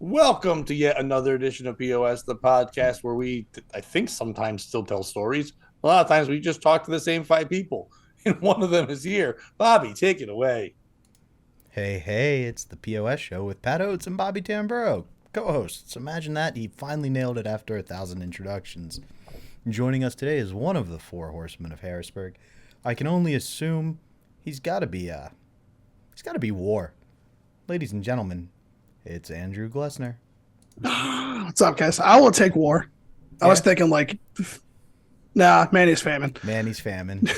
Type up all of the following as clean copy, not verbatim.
Welcome to yet another edition of POS, the podcast where we, I think, sometimes still tell stories. A lot of times we just talk to the same five people, and one of them is here. Bobby, take it away. Hey, it's the POS show with Pat Oates and Bobby Tamburo, co-hosts. Imagine that, he finally nailed it after 1,000 introductions. Joining us today is one of the four horsemen of Harrisburg. I can only assume he's got to be War. Ladies and gentlemen, it's Andrew Glessner. What's up, guys? I will take War. I was thinking Manny's famine. Manny's famine.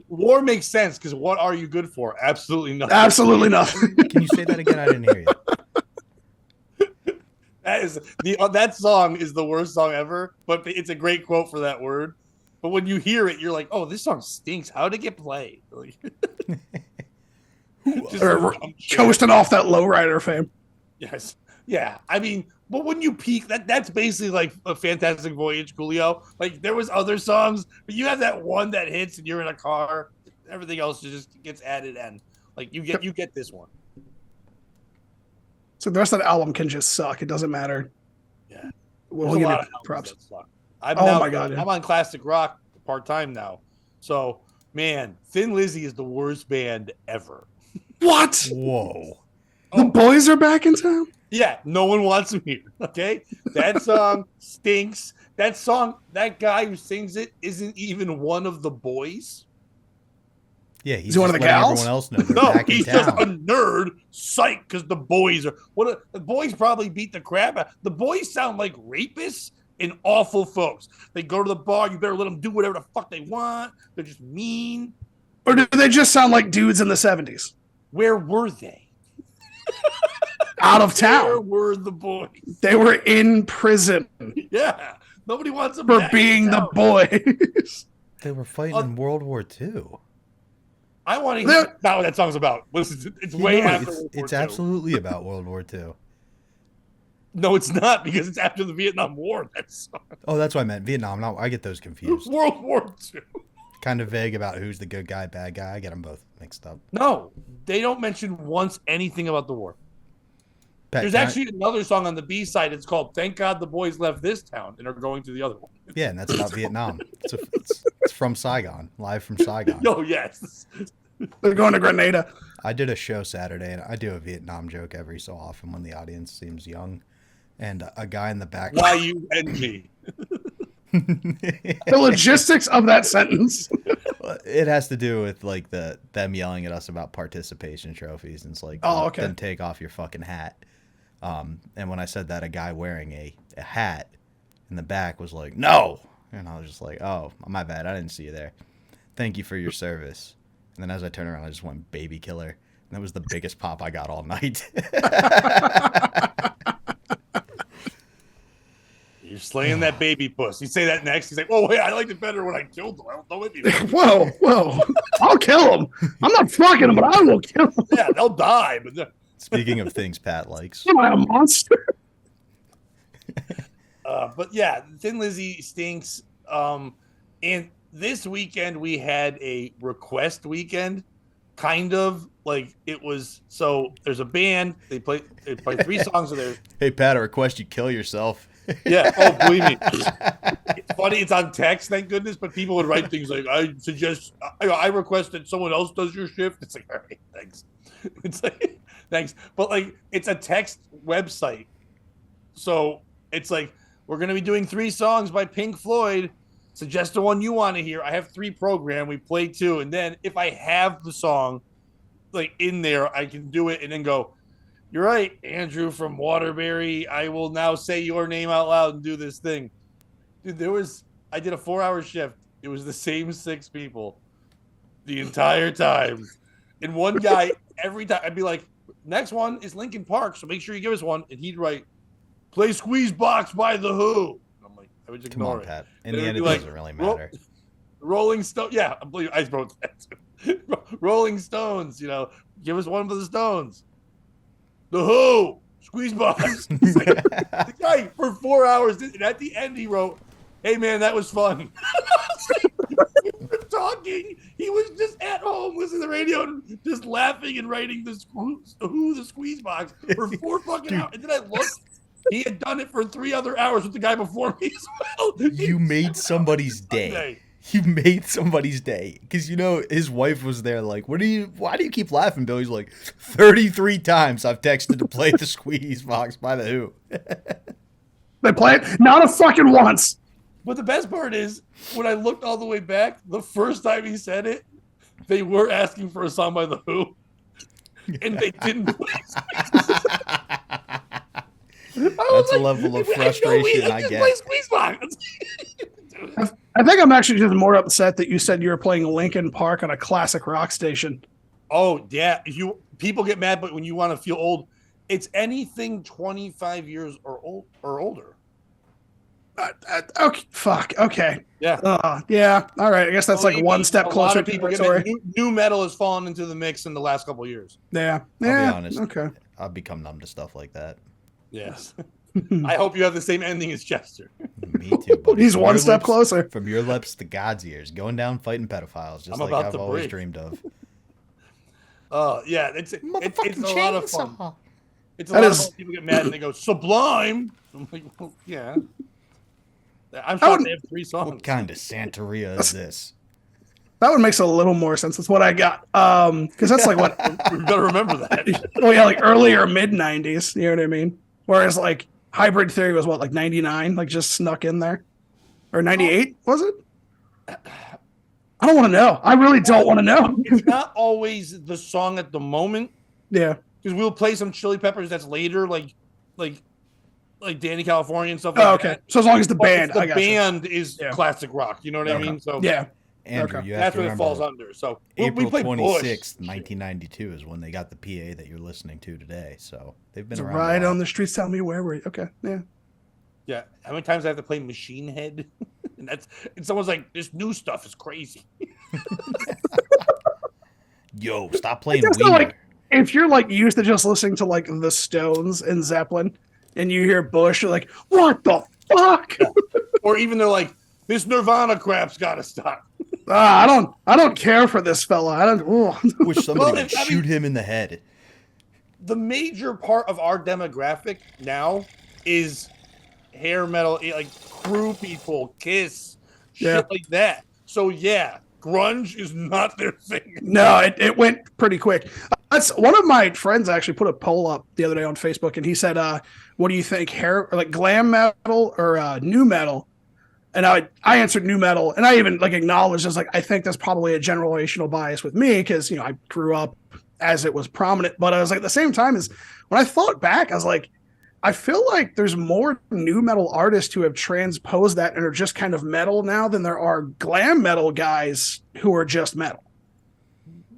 War makes sense because what are you good for? Absolutely nothing. Absolutely nothing. Can you say that again? I didn't hear you. That song is the worst song ever, but it's a great quote for that word. But when you hear it, you're like, "Oh, this song stinks. How did it get played?" Coasting off that lowrider fame. Yes. Yeah. I mean, but when you peak, that's basically like a Fantastic Voyage, Coolio. Like there was other songs, but you have that one that hits and you're in a car. Everything else just gets added in. Like you get this one. So the rest of the album can just suck. It doesn't matter. Yeah. We'll give it props. I'm on classic rock part-time now. So, man, Thin Lizzy is the worst band ever. What? Whoa. The boys are back in town? Yeah, no one wants them here. Okay? That song stinks. That guy who sings it isn't even one of the boys. Yeah, he's one of the gals. Everyone else knows they're back in he's town. just a nerd. Psych, because the boys are the boys probably beat the crap out. The boys sound like rapists and awful folks. They go to the bar. You better let them do whatever the fuck they want. They're just mean. Or do they just sound like dudes in the 70s? Where were they? Out of town. Where were the boys? They were in prison. Yeah. Nobody wants them for being the boys. They were fighting in World War II. I want to hear not what that song's about. It's way after World War II. It's absolutely about World War II. No, it's not, because it's after the Vietnam War. That song. Oh, that's what I meant. Vietnam. No, I get those confused. World War II. Kind of vague about who's the good guy, bad guy. I get them both mixed up. No, they don't mention once anything about the war. There's actually another song on the B side. It's called "Thank God the Boys Left This Town" and are going to the other one. Yeah, and that's about Vietnam. It's from Saigon, live from Saigon. Oh yes, they're going to Grenada. I did a show Saturday, and I do a Vietnam joke every so often when the audience seems young, and a guy in the back. Y-U-N-G. The logistics of that sentence. It has to do with like them yelling at us about participation trophies, and it's like, oh, okay, then take off your fucking hat. And when I said that, a guy wearing a hat in the back was like, "No," and I was just like, "Oh, my bad, I didn't see you there. Thank you for your service." And then as I turned around, I just went "baby killer," and that was the biggest pop I got all night. You're slaying that baby puss. You say that next. He's like, "Oh wait, I liked it better when I killed him. I don't know if Whoa! I'll kill him. I'm not fucking him, but I will kill him. Yeah, they'll die. But speaking of things Pat likes, am I a monster? But yeah, Thin Lizzy stinks. And this weekend we had a request weekend, kind of like it was. So there's a band. They play 3 songs of theirs. Hey Pat, I request you kill yourself. Yeah. Oh, believe me. It's funny. It's on text, thank goodness. But people would write things like, I request that someone else does your shift. It's like, all right, thanks. It's like, thanks. But like, it's a text website. So it's like, we're going to be doing 3 songs by Pink Floyd. Suggest the one you want to hear. I have 3 programmed. We play 2. And then if I have the song like in there, I can do it and then go, "You're right, Andrew from Waterbury. I will now say your name out loud and do this thing." Dude, I did a 4-hour shift. It was the same 6 people the entire time. And one guy, every time, I'd be like, "Next one is Linkin Park, so make sure you give us one." And he'd write, "Play Squeeze Box by The Who." And I'm like, I would just ignore it. Pat. In the end, it doesn't really matter. Rolling Stone. Yeah, I wrote that too. Rolling Stones, give us one for the Stones. The Who, Squeeze Box. The guy for 4 hours, and at the end he wrote, "Hey man, that was fun." talking. He was just at home listening to the radio and just laughing and writing the squeeze box for 4 fucking hours. And then I looked. He had done it for 3 other hours with the guy before me as well. You made somebody's day. You made somebody's day. Because, his wife was there like, why do you keep laughing, Bill? He's like, 33 times I've texted to play the squeeze box by the Who. They play it not a fucking once. But the best part is, when I looked all the way back, the first time he said it, they were asking for a song by the Who. And they didn't play Squeeze. That's a level of frustration I get. Play Squeeze box. I think I'm actually just more upset that you said you were playing Linkin Park on a classic rock station. Oh, yeah. People get mad, but when you want to feel old, it's anything 25 years or older. Okay, fuck. Okay. Yeah. Yeah. All right. I guess that's like one step closer to people territory. New metal has fallen into the mix in the last couple of years. Yeah. I'll Yeah. be honest. Okay. I've become numb to stuff like that. Yes. I hope you have the same ending as Chester. Me too, buddy. He's From one your step lips- closer. From your lips to God's ears, going down fighting pedophiles, just I'm like about I've to always break. dreamed of. Yeah, it's a lot of fun. It's a That lot is- of fun. People get mad and they go, Sublime. I'm like, well, yeah. I'm shocked they have 3 songs. What kind of Santeria is this? That one makes a little more sense. That's what I got. Because that's like what, We better remember that. oh yeah, like early or mid 90s. You know what I mean? Whereas like Hybrid Theory was what, like 99, like just snuck in there, or 98 was it? I don't want to know. I really don't want to know. It's not always the song at the moment, Yeah. because we'll play some Chili Peppers that's later, like Danny California and stuff like Oh, okay. that. So as long as the But band, if the I got you. band is Yeah. classic rock. You know what I mean? So Yeah. Andrew, Okay. you have that's to what it remember, falls under. So we April play 26th, Bush. 1992 is when they got the PA that you're listening to today. So they've been It's around. right a while. on the streets. Tell me where were you? Okay. Yeah. Yeah. How many times I have to play Machine Head? and someone's like, this new stuff is crazy. Yo, stop playing guess they're Wiener. like- If you're like used to just listening to like the Stones and Zeppelin, and you hear Bush, you're like, what the fuck? Or even they're like, this Nirvana crap's got to stop. I don't care for this fella. I don't. Wish somebody Well, would I mean- shoot him in the head. The major part of our demographic now is hair metal, like Crew people, Kiss, Yeah. shit like that. So yeah, grunge is not their thing. No, it went pretty quick. That's one of my friends actually put a poll up the other day on Facebook, and he said, "What do you think, hair or like glam metal or new metal?" And I answered new metal, and I even like acknowledged as like I think that's probably a generational bias with me because I grew up as it was prominent. But I was like at the same time as when I thought back, I was like, I feel like there's more new metal artists who have transposed that and are just kind of metal now than there are glam metal guys who are just metal.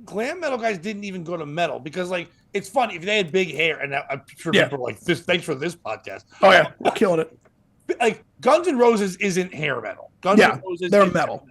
Glam metal guys didn't even go to metal because like it's funny if they had big hair, and I'm sure Yeah. people are like this. Thanks for this podcast. Oh yeah, killing it. Like Guns N' Roses isn't hair metal. Guns Yeah, N' Roses they're is metal.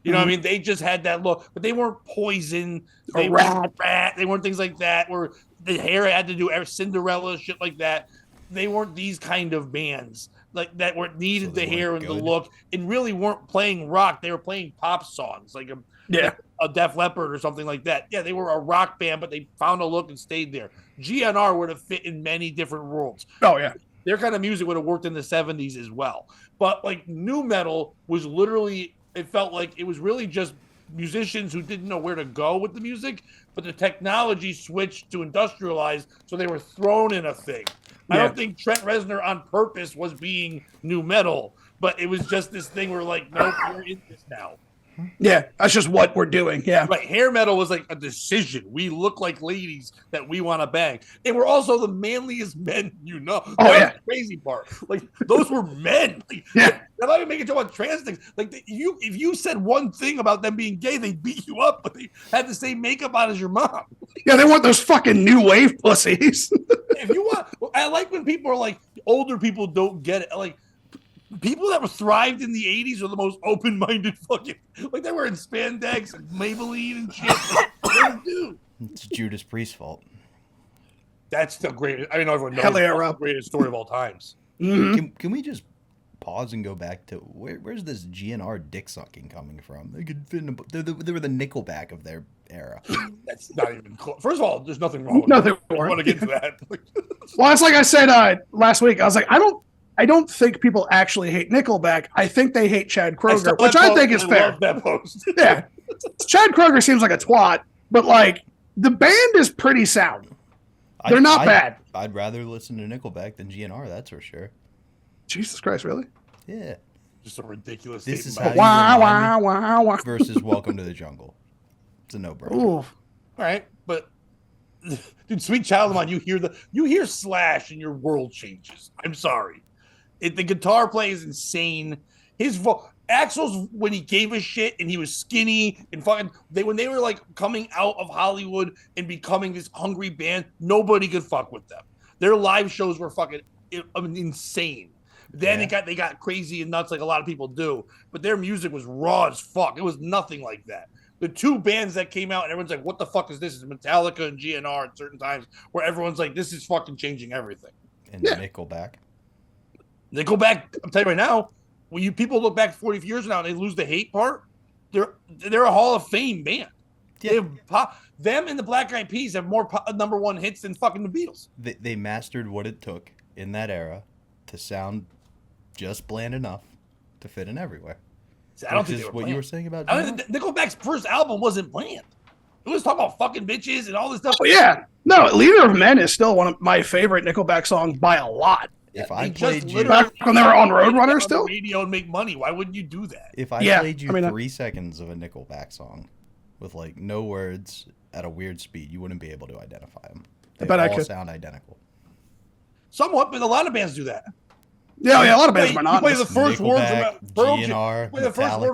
You know what I mean? They just had that look, but they weren't Poison. They Or weren't Rat. They weren't things like that where the hair had to do Cinderella shit like that. They weren't these kind of bands like that were needed So they the hair and weren't the good. look, and really weren't playing rock. They were playing pop songs like Yeah. a Def Leppard or something like that. Yeah, they were a rock band, but they found a look and stayed there. GNR would have fit in many different worlds. Oh yeah. Their kind of music would have worked in the 70s as well. But like new metal was literally, it felt like it was really just musicians who didn't know where to go with the music, but the technology switched to industrialized, so they were thrown in a thing. I Yeah. don't think Trent Reznor on purpose was being new metal, but it was just this thing where like, nope, we're in this now. Yeah. That's just what we're doing. Yeah. Right, hair metal was like a decision. We look like ladies that we want to bang. They were also the manliest men, That was yeah. the crazy part. Like those were men. Like, Yeah. I'm not even making a joke about trans things. Like if you said one thing about them being gay, they'd beat you up. But they had the same makeup on as your mom. Yeah. They want those fucking new wave pussies. If you want, I like when people are like older people don't get it. Like people that were thrived in the 80s are the most open-minded fucking. Like they were in spandex and Maybelline and shit. Like, dude. It's Judas Priest's fault. That's the greatest. I mean, everyone knows Hell yeah, that's Rob. the greatest story of all times. Mhm. Can we just pause and go back to where's this GNR dick sucking coming from? They could fit in they were the Nickelback of their era. That's not even close. First of all, there's nothing wrong with Nothing that. I wrong. want to get to that. Well, it's like I said last week. I was like, I don't think people actually hate Nickelback. I think they hate Chad Kroger, which I think is fair. Love that post. Yeah, Chad Kroger seems like a twat, but like the band is pretty sound. They're not bad. I'd rather listen to Nickelback than GNR, that's for sure. Jesus Christ, really? Yeah. Just a ridiculous This is statement. how Wah, you wah, wah, wah. versus Welcome to the Jungle. It's a no-brainer. Ooh. All right, but dude, Sweet Child of Mine, you hear Slash and your world changes. I'm sorry. The guitar play is insane. His Axl's, when he gave a shit and he was skinny and fucking when they were like coming out of Hollywood and becoming this hungry band, nobody could fuck with them. Their live shows were fucking insane. Then they got crazy and nuts like a lot of people do, but their music was raw as fuck. It was nothing like that. The two bands that came out and everyone's like, what the fuck is this? Is Metallica and GNR at certain times where everyone's like, this is fucking changing everything. And Nickelback. Nickelback, I'm telling you right now, when people look back 40 years now and they lose the hate part, they're a Hall of Fame band. Yeah. Them and the Black Eyed Peas have more number one hits than fucking the Beatles. They mastered what it took in that era to sound just bland enough to fit in everywhere. See, I don't think is they were what bland. you were saying about Nickelback's first album wasn't bland. It was talking about fucking bitches and all this stuff. Oh, yeah. No, Leader of Men is still one of my favorite Nickelback songs by a lot. If I played you back when they were on Roadrunner still, radio and make money, why wouldn't you do that? If I played you 3 seconds of a Nickelback song with like no words at a weird speed, you wouldn't be able to identify them. They all sound identical. Somewhat, but a lot of bands do that. Yeah, a lot of bands are not. You play the first word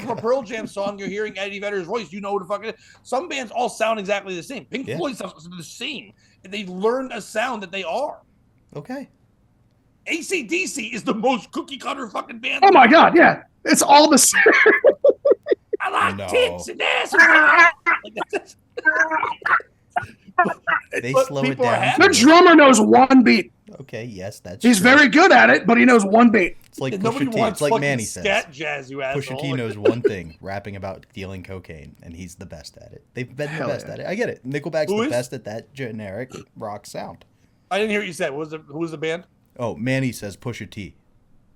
from a Pearl Jam song, you're hearing Eddie Vedder's voice, you know what the fuck it is. Some bands all sound exactly the same. Pink Floyd sounds the same. And they learned a sound that they are. Okay. AC/DC is the most cookie cutter fucking band. Oh my god, yeah. It's all the same. I like tits and ass. They slow it down. The drummer knows one beat. Okay, yes, He's very good at it, but he knows one beat. It's like Pusha T. It's like Manny says. Scat jazz, you asshole. Pusha T knows one thing, rapping about dealing cocaine, and he's the best at it. They've been the best at it. I get it. Nickelback's the best at that generic rock sound. I didn't hear what you said. Who was the band? Oh, Manny says Pusha T.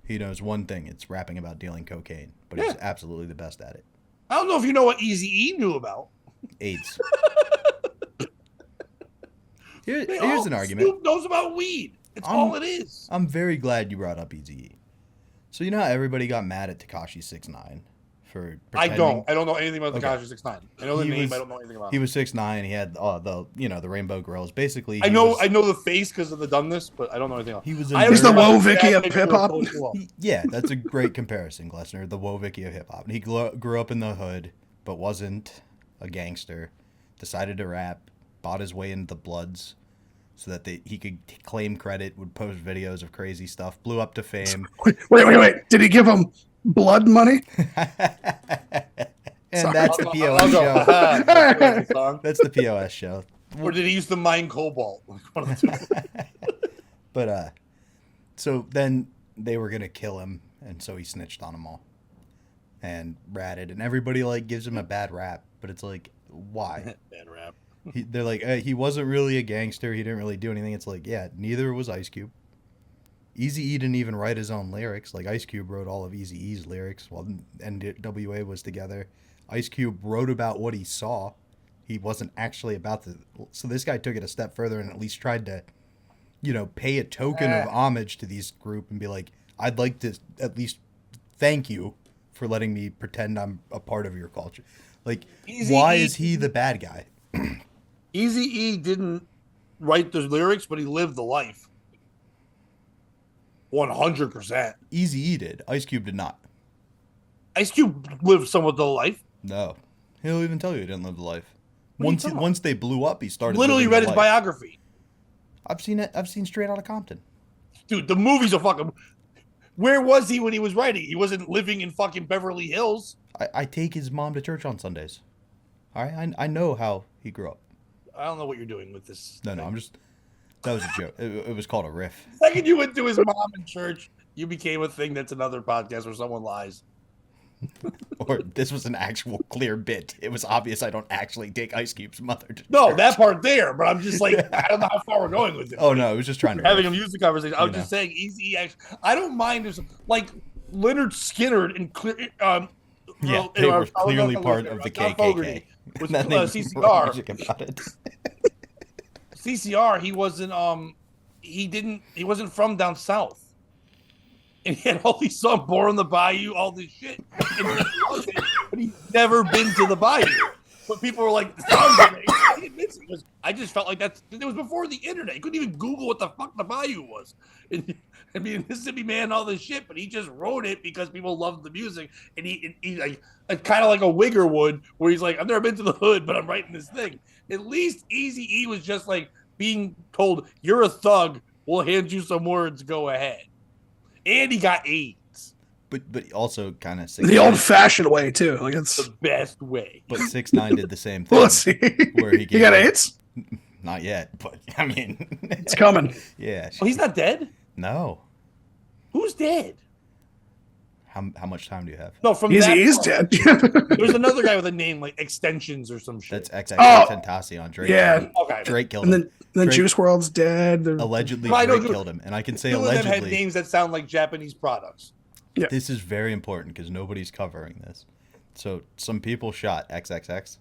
He knows one thing. It's rapping about dealing cocaine, but he's absolutely the best at it. I don't know if you know what Eazy-E knew about. AIDS. Here's an argument. Snoop knows about weed. It's all it is. I'm very glad you brought up Eazy-E. So you know how everybody got mad at Tekashi 6ix9ine for pretending? I don't know anything about Tekashi 6ix9ine. I know the name. I don't know anything about him. He was 6ix9ine. He had the Rainbow Girls. Basically, I know the face because of the dumbness, but I don't know anything else. He's the Woe Vicky of hip hop. Yeah, that's a great comparison, Glessner. The Woe Vicky of hip hop. He grew up in the hood, but wasn't a gangster. Decided to rap. Bought his way into the Bloods, so that he could claim credit. Would post videos of crazy stuff. Blew up to fame. Wait. Did he give him blood money? That's the POS show. That's the POS show. Or did he use the mine cobalt? But so then they were gonna kill him, and so he snitched on them all and ratted, and everybody like gives him a bad rap, but it's like, why? Bad rap. They're like, he wasn't really a gangster. He didn't really do anything. It's like, yeah, neither was Ice Cube. Eazy-E didn't even write his own lyrics. Like, Ice Cube wrote all of Eazy-E's lyrics while NWA was together. Ice Cube wrote about what he saw. He wasn't actually about to. So this guy took it a step further and at least tried to, pay a token of homage to these group and be like, I'd like to at least thank you for letting me pretend I'm a part of your culture. Like, why is he the bad guy? Eazy-E didn't write the lyrics, but he lived the life. 100%. Eazy-E did. Ice Cube did not. Ice Cube lived somewhat the life. No. He'll even tell you he didn't live the life. Once they blew up, he started literally read his biography. I've seen it. I've seen Straight Outta Compton. Dude, the movies are fucking... Where was he when he was writing? He wasn't living in fucking Beverly Hills. I take his mom to church on Sundays. All right? I know how he grew up. I don't know what you're doing with this. No, I'm just... That was a joke. It was called a riff. The second you went to his mom in church, You became a thing that's another podcast where someone lies. Or this was an actual clear bit. It was obvious I don't actually take Ice Cube's mother to No, church. that part there, but I'm just like, I don't know how far we're going with it. Oh, no, I was just trying to having riff. a music conversation. I was You just saying, Easy X. I don't mind if like Leonard Skinner and clear. Yeah, they were clearly part of the KKK. Was And then they wrote CCR. music about it. CCR. He wasn't from down south. And he had all these songs, Born on the Bayou, all this shit. But he'd never been to the Bayou. But people were like, he admits it. I just felt like it was before the internet. You couldn't even Google what the fuck the Bayou was. And, I mean, Mississippi Man, all this shit, but he just wrote it because people loved the music. And he like kind of like a Wigger would, where he's like, I've never been to the hood, but I'm writing this thing. At least Eazy-E was just like being told, you're a thug, we'll hand you some words, go ahead. And he got AIDS. But also kind of the old-fashioned way too. Like it's the best way. But 6ix9ine did the same thing. Let's see. Where he got AIDS? Not yet, but I mean, it's coming. Yeah. Oh, he's not dead? No. Who's dead? How much time do you have? No, from Eazy-E's dead. There's another guy with a name like Extensions or some shit. That's XXX Tentacion. Drake. Yeah. Okay. Drake killed him. And then Drake, Juice WRLD's dead. Allegedly, Well, Drake killed him, and I can say Two of them had allegedly. names that sound like Japanese products. Yeah. This is very important because nobody's covering this. So some people shot XXX,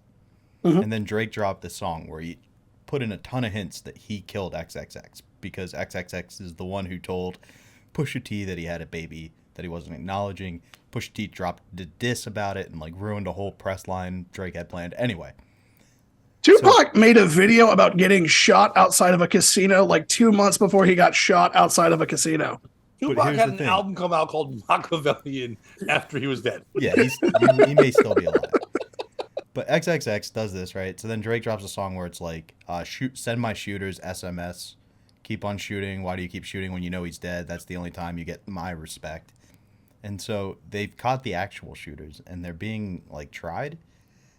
and then Drake dropped this song where he put in a ton of hints that he killed XXX because XXX is the one who told Pusha T that he had a baby that he wasn't acknowledging. Pusha T dropped the diss about it and like ruined a whole press line Drake had planned. Anyway. Tupac made a video about getting shot outside of a casino like 2 months before he got shot outside of a casino. Tupac here's had the an thing. album come out called Machiavellian after he was dead. Yeah, he may still be alive. But XXX does this, right? So then Drake drops a song where it's like, send my shooters SMS, keep on shooting. Why do you keep shooting when you know he's dead? That's the only time you get my respect. And so they've caught the actual shooters, and they're being, like, tried.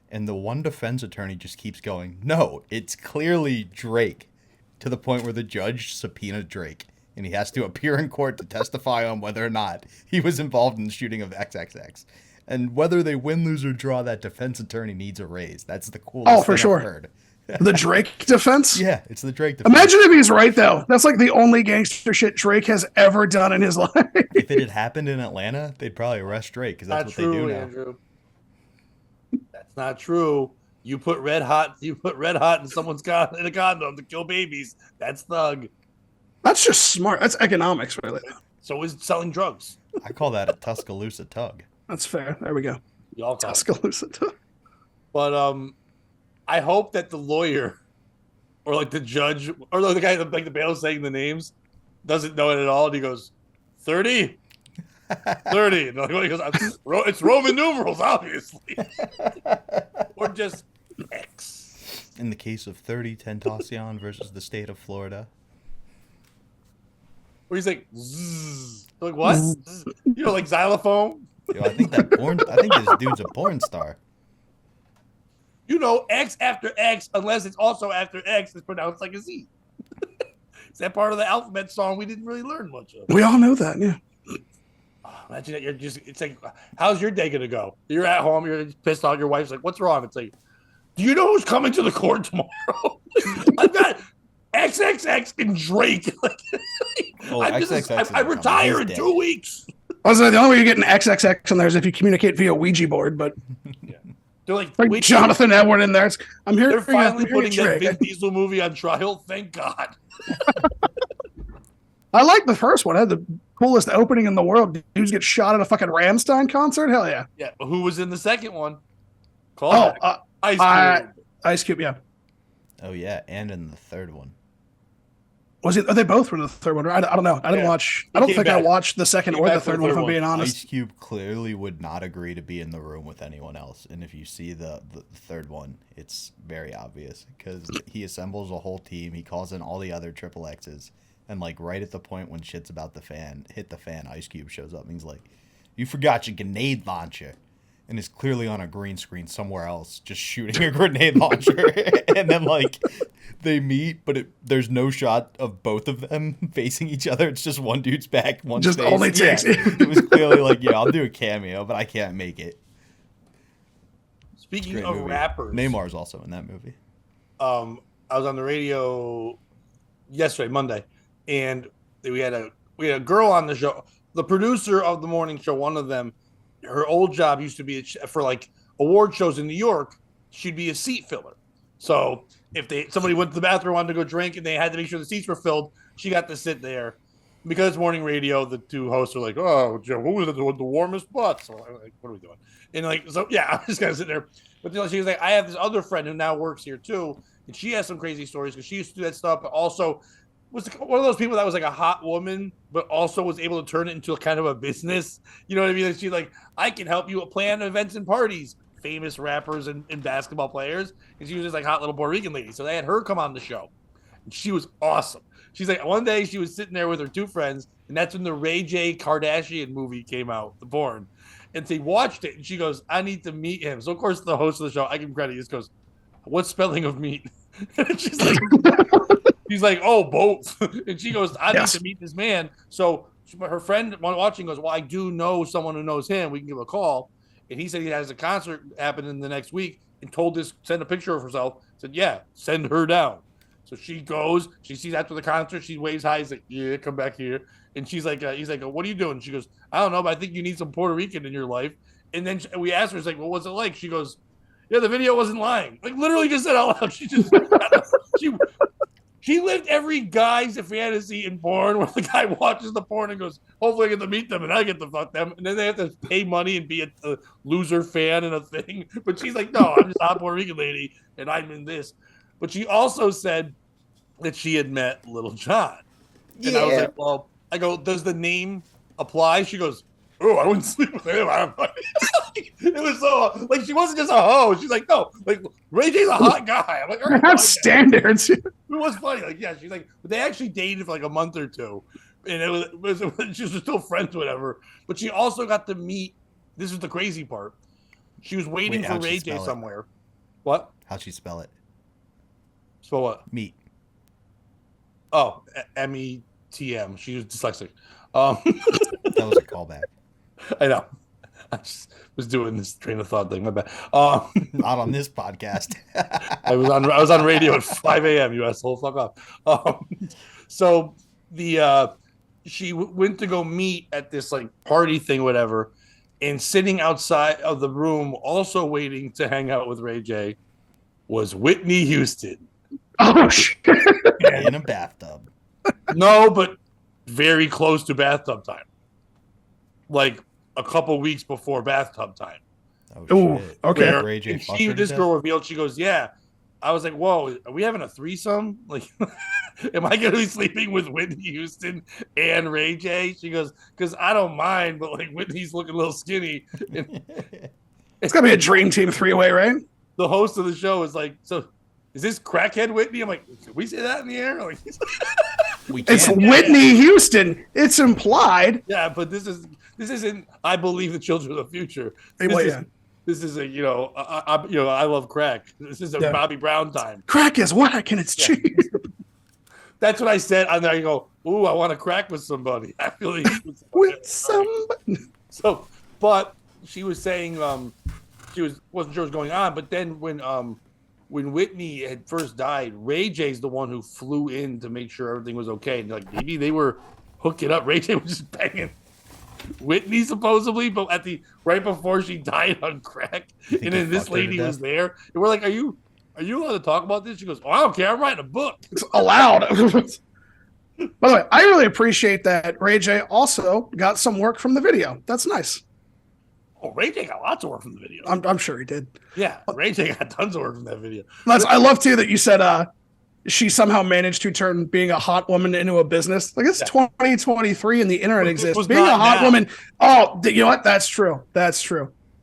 And the one defense attorney just keeps going, no, it's clearly Drake, to the point where the judge subpoenaed Drake. And he has to appear in court to testify on whether or not he was involved in the shooting of XXX. And whether they win, lose, or draw, that defense attorney needs a raise. That's the coolest thing sure. I've heard. The Drake defense? Yeah, it's the Drake defense. Imagine if he's right, though. That's like the only gangster shit Drake has ever done in his life. If it had happened in Atlanta, they'd probably arrest Drake because that's Not what they true, do now. Andrew. That's not true. You put red hot in someone's in a condom to kill babies. That's thug. That's just smart. That's economics, really. So is selling drugs. I call that a Tuscaloosa tug. That's fair. There we go. We all call it. Tuscaloosa. But I hope that the lawyer or like the judge or like the guy like the bail saying the names doesn't know it at all. And he goes, 30? 30. And he goes, it's Roman numerals, obviously. Or just X. In the case of 30 Tentacion versus the state of Florida. Where he's like, zzz. Like what? Zzz. You know, like xylophone? Yo, I think this dude's a porn star. You know, X after X, unless it's also after X, is pronounced like a Z. Is that part of the alphabet song we didn't really learn much of? We all know that, yeah. Imagine that you're just, it's like, how's your day going to go? You're at home, you're pissed off, your wife's like, what's wrong? It's like, do you know who's coming to the court tomorrow? I've got XXX and Drake. I retire in 2 weeks. I was like, the only way you're getting XXX in there is if you communicate via Ouija board, but They're like, Jonathan Edward in there. I'm here. They're finally putting that Drake. Vin Diesel movie on trial. Thank God. I like the first one. It had the coolest opening in the world. Dudes get shot at a fucking Rammstein concert. Hell yeah. Yeah, but who was in the second one? Call Ice Cube. Ice Cube, yeah. Oh yeah, and in the third one. Was it? They both were in the third one. I don't know. I didn't watch. I don't think I watched the second or the third one. If I'm being honest. Ice Cube clearly would not agree to be in the room with anyone else, and if you see the third one, it's very obvious because he assembles a whole team. He calls in all the other triple X's, and like right at the point when shit's about to hit the fan, Ice Cube shows up and he's like, "You forgot your grenade launcher," and is clearly on a green screen somewhere else, just shooting a grenade launcher. And then, like, they meet, but there's no shot of both of them facing each other. It's just one dude's back, one's Just face. only takes. It was clearly like, I'll do a cameo, but I can't make it. Speaking of rappers, Neymar's also in that movie. I was on the radio yesterday, Monday, and we had a girl on the show. The producer of the morning show, one of them, her old job used to be for like award shows in New York. She'd be a seat filler. So if somebody went to the bathroom, wanted to go drink, and they had to make sure the seats were filled, she got to sit there. Because it's morning radio, the two hosts are like, "Oh, Joe, who was the warmest butts?" So I'm like, "What are we doing?" And like, so yeah, I'm just gonna sit there. But she was like, "I have this other friend who now works here too, and she has some crazy stories because she used to do that stuff, but also was one of those people that was like a hot woman, but also was able to turn it into kind of a business. You know what I mean? Like, she's like, I can help you plan events and parties, famous rappers and basketball players. And she was just like hot little Puerto Rican lady. So they had her come on the show, and she was awesome. She's like, one day she was sitting there with her two friends, and that's when the Ray J Kardashian movie came out, The Born. And they watched it, and she goes, I need to meet him. So, of course, the host of the show, I give him credit, he just goes, what spelling of meat? And she's like, oh, both. And she goes, I need to meet this man. So her friend watching goes, well, I do know someone who knows him. We can give a call. And he said he has a concert happening the next week and send a picture of herself. Said, yeah, send her down. So she goes, she sees after the concert, she waves hi. He's like, yeah, come back here. And she's like, he's like, what are you doing? She goes, I don't know, but I think you need some Puerto Rican in your life. And then we asked her, it's like, well, what's it like? She goes, yeah, the video wasn't lying. Like literally just said out loud. She lived every guy's fantasy in porn where the guy watches the porn and goes, hopefully I get to meet them and I get to fuck them. And then they have to pay money and be a loser fan and a thing. But she's like, no, I'm just a hot Puerto Rican lady and I'm in this. But she also said that she had met Little John. And I was like, well, I go, does the name apply? She goes, oh, I wouldn't sleep with him. It was so, like, she wasn't just a hoe. She's like, no, like, Ray J's a hot guy. I'm like, all right, have standards. It was funny. Like, yeah, she's like, but they actually dated for like a month or two. And she was still friends, whatever. But she also got to meet, this was the crazy part. She was waiting for Ray J somewhere. What? How'd she spell it? Spell what? Meat. Oh, METM. She was dyslexic. That was a callback. I know. I just was doing this train of thought thing. My bad. Not on this podcast. I was on radio at 5 a.m. You asshole, fuck off. So she went to go meet at this like party thing, whatever, and sitting outside of the room, also waiting to hang out with Ray J, was Whitney Houston. Oh shit! In a bathtub. No, but very close to bathtub time. Like a couple weeks before bathtub time. Oh shit. Okay. Ray J This girl revealed, she goes, yeah. I was like, whoa, are we having a threesome? Like, am I going to be sleeping with Whitney Houston and Ray J? She goes, because I don't mind, but like Whitney's looking a little skinny. It's going to be a dream team 3-way, right? The host of the show is like, so is this crackhead Whitney? I'm like, can we say that in the air? Like, it's Whitney Houston. It's implied. Yeah, but this isn't. I believe the children of the future. This is a I love crack. This is a Bobby Brown time. Crack is whack and it's cheap. That's what I said. And there you go. Ooh, I want to crack with somebody. I feel like with somebody. So, but she was saying wasn't sure what was going on. But then when Whitney had first died, Ray J's the one who flew in to make sure everything was okay. And like maybe they were hooking up. Ray J was just banging Whitney supposedly, but right before she died on crack, and then this lady was there, and we're like, "Are you allowed to talk about this?" She goes, "Oh, I don't care. I'm writing a book." It's allowed. By the way, I really appreciate that Ray J also got some work from the video. That's nice. Oh, Ray J got lots of work from the video. I'm sure he did. Yeah, Ray J got tons of work from that video. I love too that you said she somehow managed to turn being a hot woman into a business. Like it's 2023 and the internet exists. Being a hot woman. Oh, you know what? That's true. This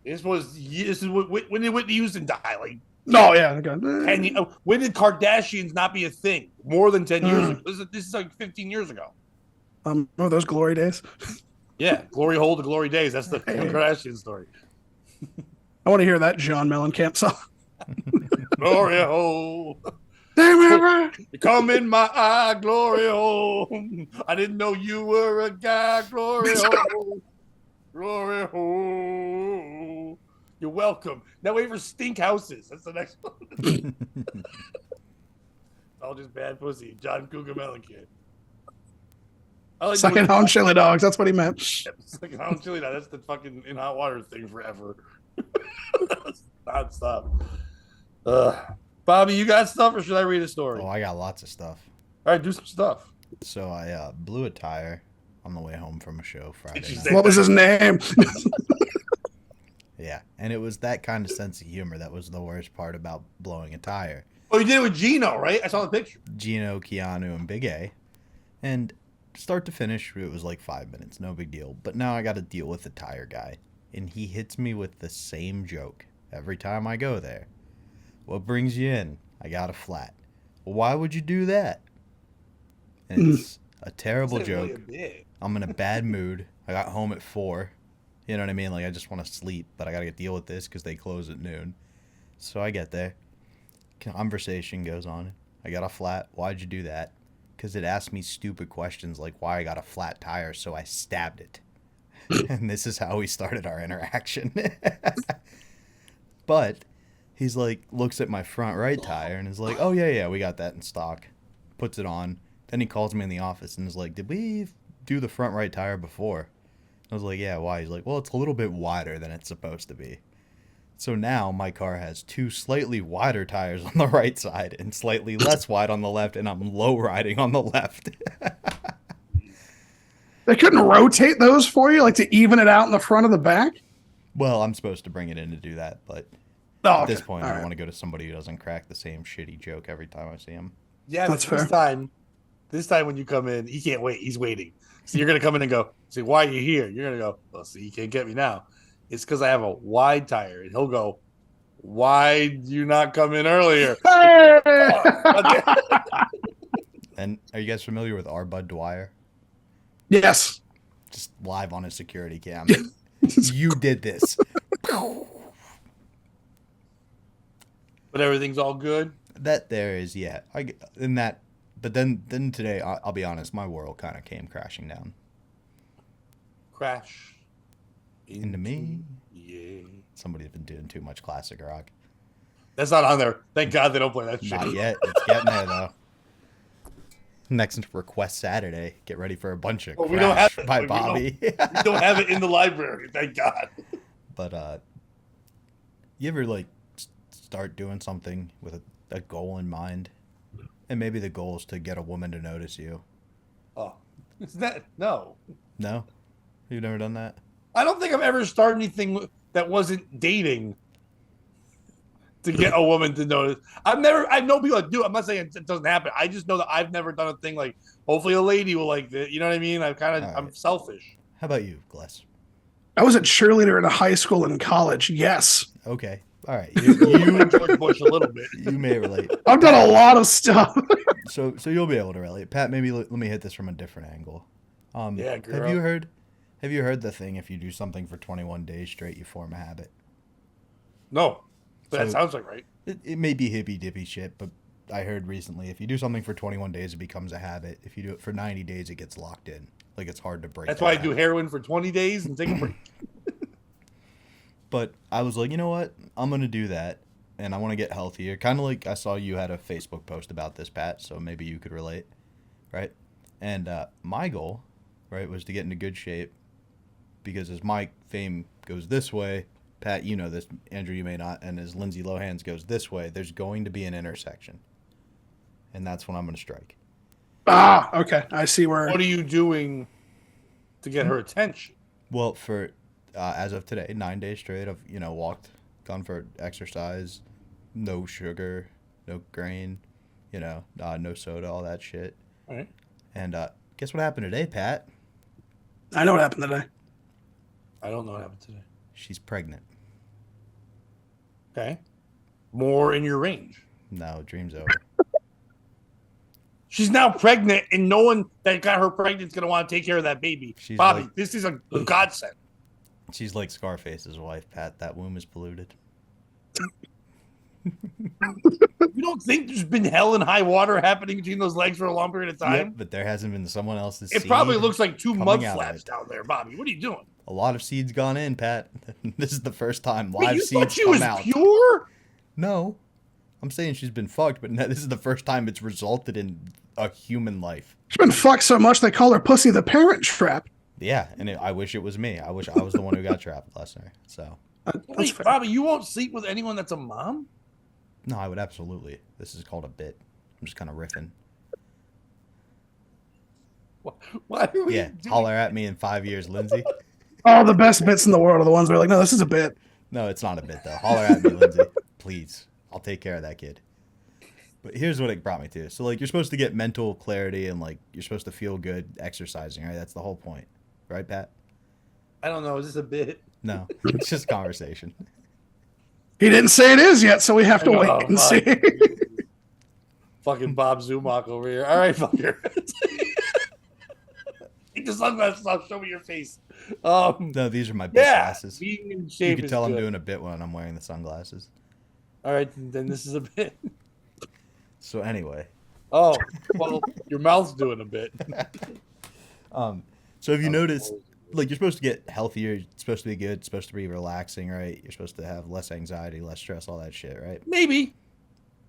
is when did Whitney Houston die? Like, no, yeah. Okay. When did Kardashians not be a thing? More than 10 years ago. This is like 15 years ago. Remember those glory days? Yeah, glory hole to glory days. That's the Kardashian story. I want to hear that John Mellencamp song. Glory hole. Damn it, You come in my eye, glory hole. I didn't know you were a guy, glory hole. Glory hole. You're welcome. Now wait for Stink Houses. That's the next one. It's all just bad pussy. John Cougar Mellencamp. Second hound chili dogs. That's what he meant. Second hound chili dog. That's the fucking in hot water thing forever. Non-stop. Bobby, you got stuff or should I read a story? Oh, I got lots of stuff. All right, do some stuff. So I blew a tire on the way home from a show Friday She night. said- What was his name? Yeah, and it was that kind of sense of humor that was the worst part about blowing a tire. Oh, you did it with Gino, right? I saw the picture. Gino, Keanu, and Big A. And start to finish, it was like 5 minutes, no big deal. But now I got to deal with the tire guy. And he hits me with the same joke every time I go there. What brings you in? I got a flat. Well, why would you do that? And it's a terrible That's really joke. a bit. I'm in a bad mood. I got home at 4. You know what I mean? Like, I just want to sleep, but I got to deal with this because they close at noon. So I get there. Conversation goes on. I got a flat. Why'd you do that? Because it asked me stupid questions like why I got a flat tire, so I stabbed it. And this is how we started our interaction. But he's like, looks at my front right tire and is like, oh, yeah, we got that in stock. Puts it on. Then he calls me in the office and is like, did we do the front right tire before? I was like, yeah, why? He's like, well, it's a little bit wider than it's supposed to be. So now my car has 2 slightly wider tires on the right side and slightly less wide on the left, and I'm low riding on the left. They couldn't rotate those for you, like to even it out in the front of the back? Well, I'm supposed to bring it in to do that, but Oh, at this okay. point, All I right. want to go to somebody who doesn't crack the same shitty joke every time I see him. Yeah, but That's fair. this time when you come in, he can't wait. He's waiting. So you're gonna come in and go, say, why are you here? You're gonna go, well, see, you can't get me now. It's because I have a wide tire. And he'll go, why did you not come in earlier? And are you guys familiar with R. Bud Dwyer? Yes. Just live on his security cam. You did this. But everything's all good. That there is, yeah. But then today, I'll be honest, my world kind of came crashing down. Crash Into me. Yeah. Somebody's been doing too much classic rock. That's not on there. Thank God they don't play that shit. Not yet. It's getting there, though. Next request Saturday. Get ready for a bunch of Well, we don't Crash have it. by We Bobby. We don't have it in the library. Thank God. But you ever like start doing something with a goal in mind, and maybe the goal is to get a woman to notice you? Oh, it's that no. No, you've never done that. I don't think I've ever started anything that wasn't dating to get a woman to notice. I know people that do. I'm not saying it doesn't happen. I just know that I've never done a thing like, hopefully a lady will like this. You know what I mean? I'm Alright. selfish. How about you, Gless? I was a cheerleader in a high school and in college. Yes. Okay, all right. You and George Bush a little bit. You may relate. I've done a lot of stuff. So you'll be able to relate. Pat, maybe let me hit this from a different angle. Yeah, girl. Have you heard the thing? If you do something for 21 days straight, you form a habit. No, that So- sounds like right. It may be hippy dippy shit, but I heard recently if you do something for 21 days, it becomes a habit. If you do it for 90 days, it gets locked in. Like it's hard to break. That's that why I do habit. heroin for 20 days and take a break. But I was like, you know what? I'm gonna do that, and I want to get healthier. Kind of like I saw you had a Facebook post about this, Pat. So maybe you could relate, right? And my goal, right, was to get into good shape, because as my fame goes this way, Pat, you know this, Andrew, you may not, and as Lindsay Lohan's goes this way, there's going to be an intersection, and that's when I'm gonna strike. Okay. I see where. What are you doing to get her attention? Well, for as of today, 9 days straight, I've gone for exercise, no sugar, no grain, no soda, all that shit. All right. And guess what happened today, Pat? I know what happened today. I don't know what happened today. She's pregnant. Okay. More in your range. No, dream's over. She's now pregnant, and no one that got her pregnant is going to want to take care of that baby. She's Bobby, like- this is a godsend. She's like Scarface's wife, Pat. That womb is polluted. You don't think there's been hell and high water happening between those legs for a long period of time? Yep, but there hasn't been someone else's. It probably seed looks like two coming mud out of flaps it. down there, Bobby. What are you doing? A lot of seeds gone in, Pat. This is the first time Wait, live you thought seeds she come was out. pure? No, I'm saying she's been fucked, but no, this is the first time it's resulted in a human life. She's been fucked so much they call her pussy the Parent Trap. Yeah, and I wish it was me. I wish I was the one who got trapped last night. So That's Wait, fair. Bobby, you won't sleep with anyone that's a mom? no, I would absolutely. This is called a bit. I'm just kind of riffing. Why are we Yeah, doing- holler at me in 5 years, Lindsay. All the best bits in the world are the ones where like, no, this is a bit. No, it's not a bit though. Holler at me, Lindsay. Please. I'll take care of that kid. But here's what it brought me to. So like you're supposed to get mental clarity and like you're supposed to feel good exercising, right? That's the whole point. Right, Pat? I don't know. Is this a bit? No. It's just conversation. He didn't say it is yet, so we have to I know, wait and fuck. see. Fucking Bob Zumach over here. All right, fucker. Take the sunglasses off. Show me your face. No, these are my bit Yeah. glasses. Being in You shape can is tell I'm good. doing a bit when I'm wearing the sunglasses. All right, then this is a bit. So anyway, Oh, well, your mouth's doing a bit. so if you notice, like you're supposed to get healthier, it's supposed to be good, it's supposed to be relaxing, right? You're supposed to have less anxiety, less stress, all that shit, right? Maybe.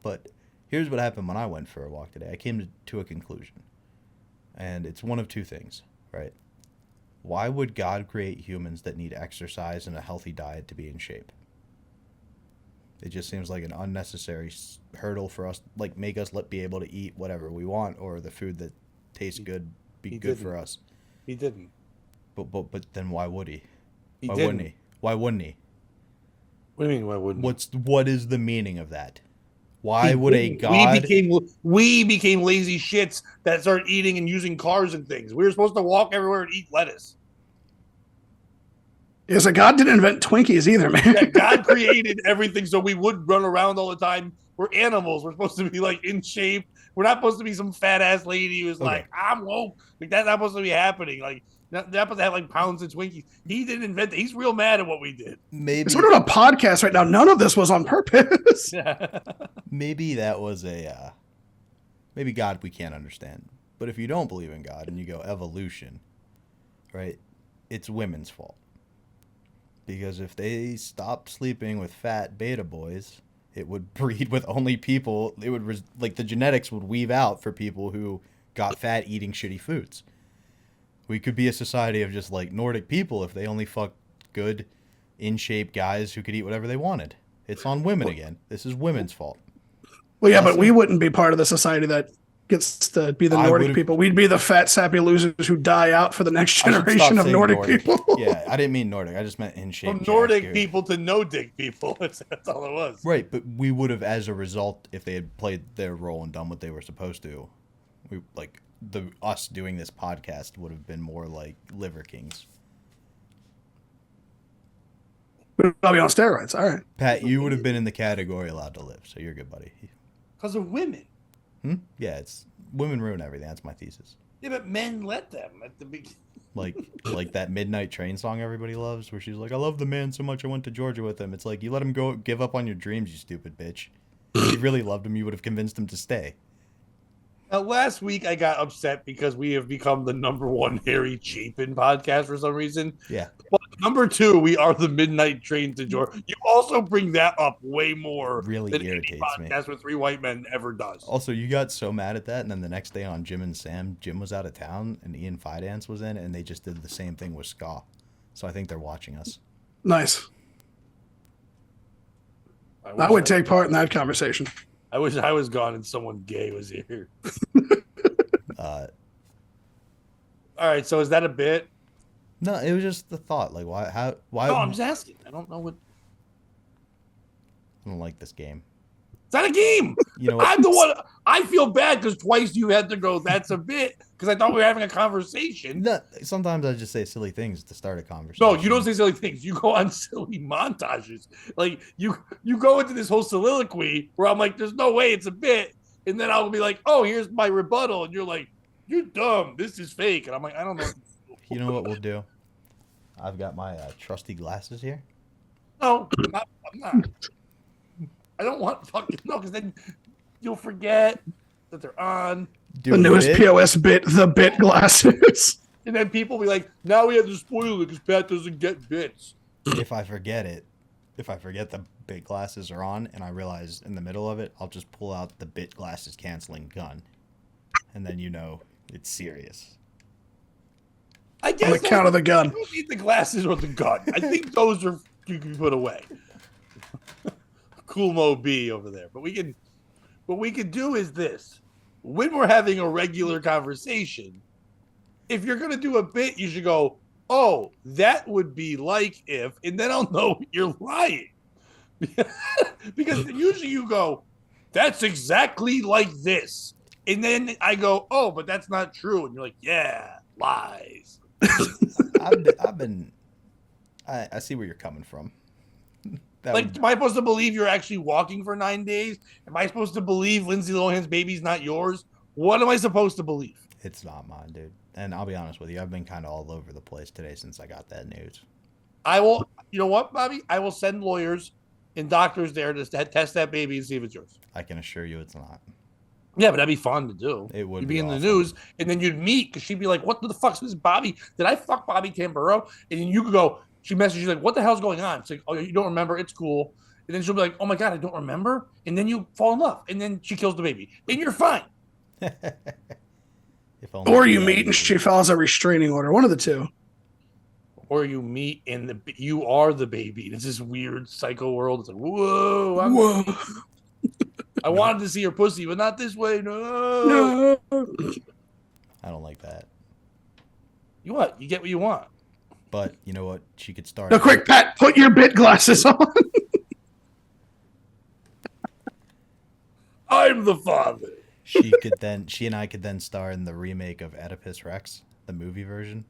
But here's what happened when I went for a walk today. I came to a conclusion. And it's one of two things, right? Why would God create humans that need exercise and a healthy diet to be in shape? It just seems like an unnecessary hurdle for us, like make us be able to eat whatever we want or the food that tastes good be he good didn't. for us. He didn't. But then why would he? He Why didn't. wouldn't he? Why wouldn't he? What do you mean? Why wouldn't? What is the meaning of that? Why He would a didn't. God? We became lazy shits that started eating and using cars and things. We were supposed to walk everywhere and eat lettuce. Yeah, so God didn't invent Twinkies either, man. Yeah, God created everything so we would run around all the time. We're animals. We're supposed to be like in shape. We're not supposed to be some fat ass lady who's like, I'm woke. Like that's not supposed to be happening. Like not supposed to have like pounds of Twinkies. He didn't invent it. He's real mad at what we did. Maybe So we're doing a podcast right now. None of this was on purpose. maybe that was a maybe God we can't understand. But if you don't believe in God and you go evolution, right? It's women's fault. Because if they stopped sleeping with fat beta boys, it would breed with only people. It would like the genetics would weave out for people who got fat eating shitty foods. We could be a society of just like Nordic people if they only fucked good, in shape guys who could eat whatever they wanted. It's on women again. This is women's fault. Well, yeah, but we wouldn't be part of the society that gets to be the I Nordic would've- people. We'd be the fat, sappy losers who die out for the next I should generation stop of saying Nordic people. Yeah, I didn't mean Nordic. I just meant in shape. From jacked, Nordic dude. people to no dick people. That's all it was. Right, but we would have, as a result, if they had played their role and done what they were supposed to, we like us doing this podcast would have been more like Liver Kings. We'd all be on steroids. All right. Pat, you would have been in the category allowed to live, so you're good, buddy. Because of women. Yeah, it's women ruin everything. That's my thesis. Yeah, but men let them at the beginning. Like that Midnight Train song everybody loves, where she's like, "I love the man so much I went to Georgia with him." It's like you let him go, give up on your dreams, you stupid bitch. If you really loved him, you would have convinced him to stay. Last week, I got upset because we have become the #1 Harry Chapin podcast for some reason. Yeah. But #2, we are the Midnight Train to Georgia. You also bring that up way more Really than any irritates me. podcast with 3 white men ever does. Also, you got so mad at that, and then the next day on Jim and Sam, Jim was out of town, and Ian Fidance was in, and they just did the same thing with Ska. So I think they're watching us. Nice. I wish would take part in that conversation. I wish I was gone and someone gay was here. Uh, All right, so is that a bit? no, it was just the thought. Like, why? No, I'm just asking. I don't know what. I don't like this game. It's not a game. You know what? I'm the one. I feel bad because twice you had to go. That's a bit because I thought we were having a conversation. No, sometimes I just say silly things to start a conversation. No, you don't say silly things. You go on silly montages. Like you go into this whole soliloquy where I'm like, "There's no way it's a bit," and then I'll be like, "Oh, here's my rebuttal," and you're like, "You're dumb. This is fake," and I'm like, "I don't know." You know what we'll do? I've got my trusty glasses here. No, I'm not. I don't want fucking no, because then you'll forget that they're on. The newest POS bit, the bit glasses. And then people be like, now we have to spoil it because Pat doesn't get bits. If I forget the bit glasses are on and I realize in the middle of it, I'll just pull out the bit glasses canceling gun. And then it's serious. I guess On the count of the gun. You don't need the glasses or the gun. I think those are you can put away. Cool Mo B over there. But what we can do is this. When we're having a regular conversation, if you're gonna do a bit, you should go, oh, that would be like if, and then I'll know you're lying. Because usually you go, that's exactly like this. And then I go, oh, but that's not true. And you're like, yeah, lies. I see where you're coming from. Am I supposed to believe you're actually walking for 9 days? Am I supposed to believe Lindsay Lohan's baby's not yours? What am I supposed to believe? It's not mine, dude. And I'll be honest with you, I've been kind of all over the place today since I got that news. I will, you know what, Bobby? I will send lawyers and doctors there to test that baby and see if it's yours. I can assure you it's not. Yeah, but that'd be fun to do. It would You'd be in awesome. the news, and then you'd meet because she'd be like, "What the fuck's this, Bobby? Did I fuck Bobby Tamburo?" And then you could go. She messages you like, "What the hell's going on?" It's like, "Oh, you don't remember? It's cool." And then she'll be like, "Oh my god, I don't remember." And then you fall in love, and then she kills the baby, and you're fine. Or you meet and she files a restraining order. One of the two. Or you meet and you are the baby. It's this weird psycho world. It's like, whoa, Whoa. I wanted to see her pussy, but not this way. No. I don't like that. You what? You get what you want. But you know what? She could start. No, quick, Pat, put your bit glasses on. I'm the father. She and I could then star in the remake of Oedipus Rex, the movie version.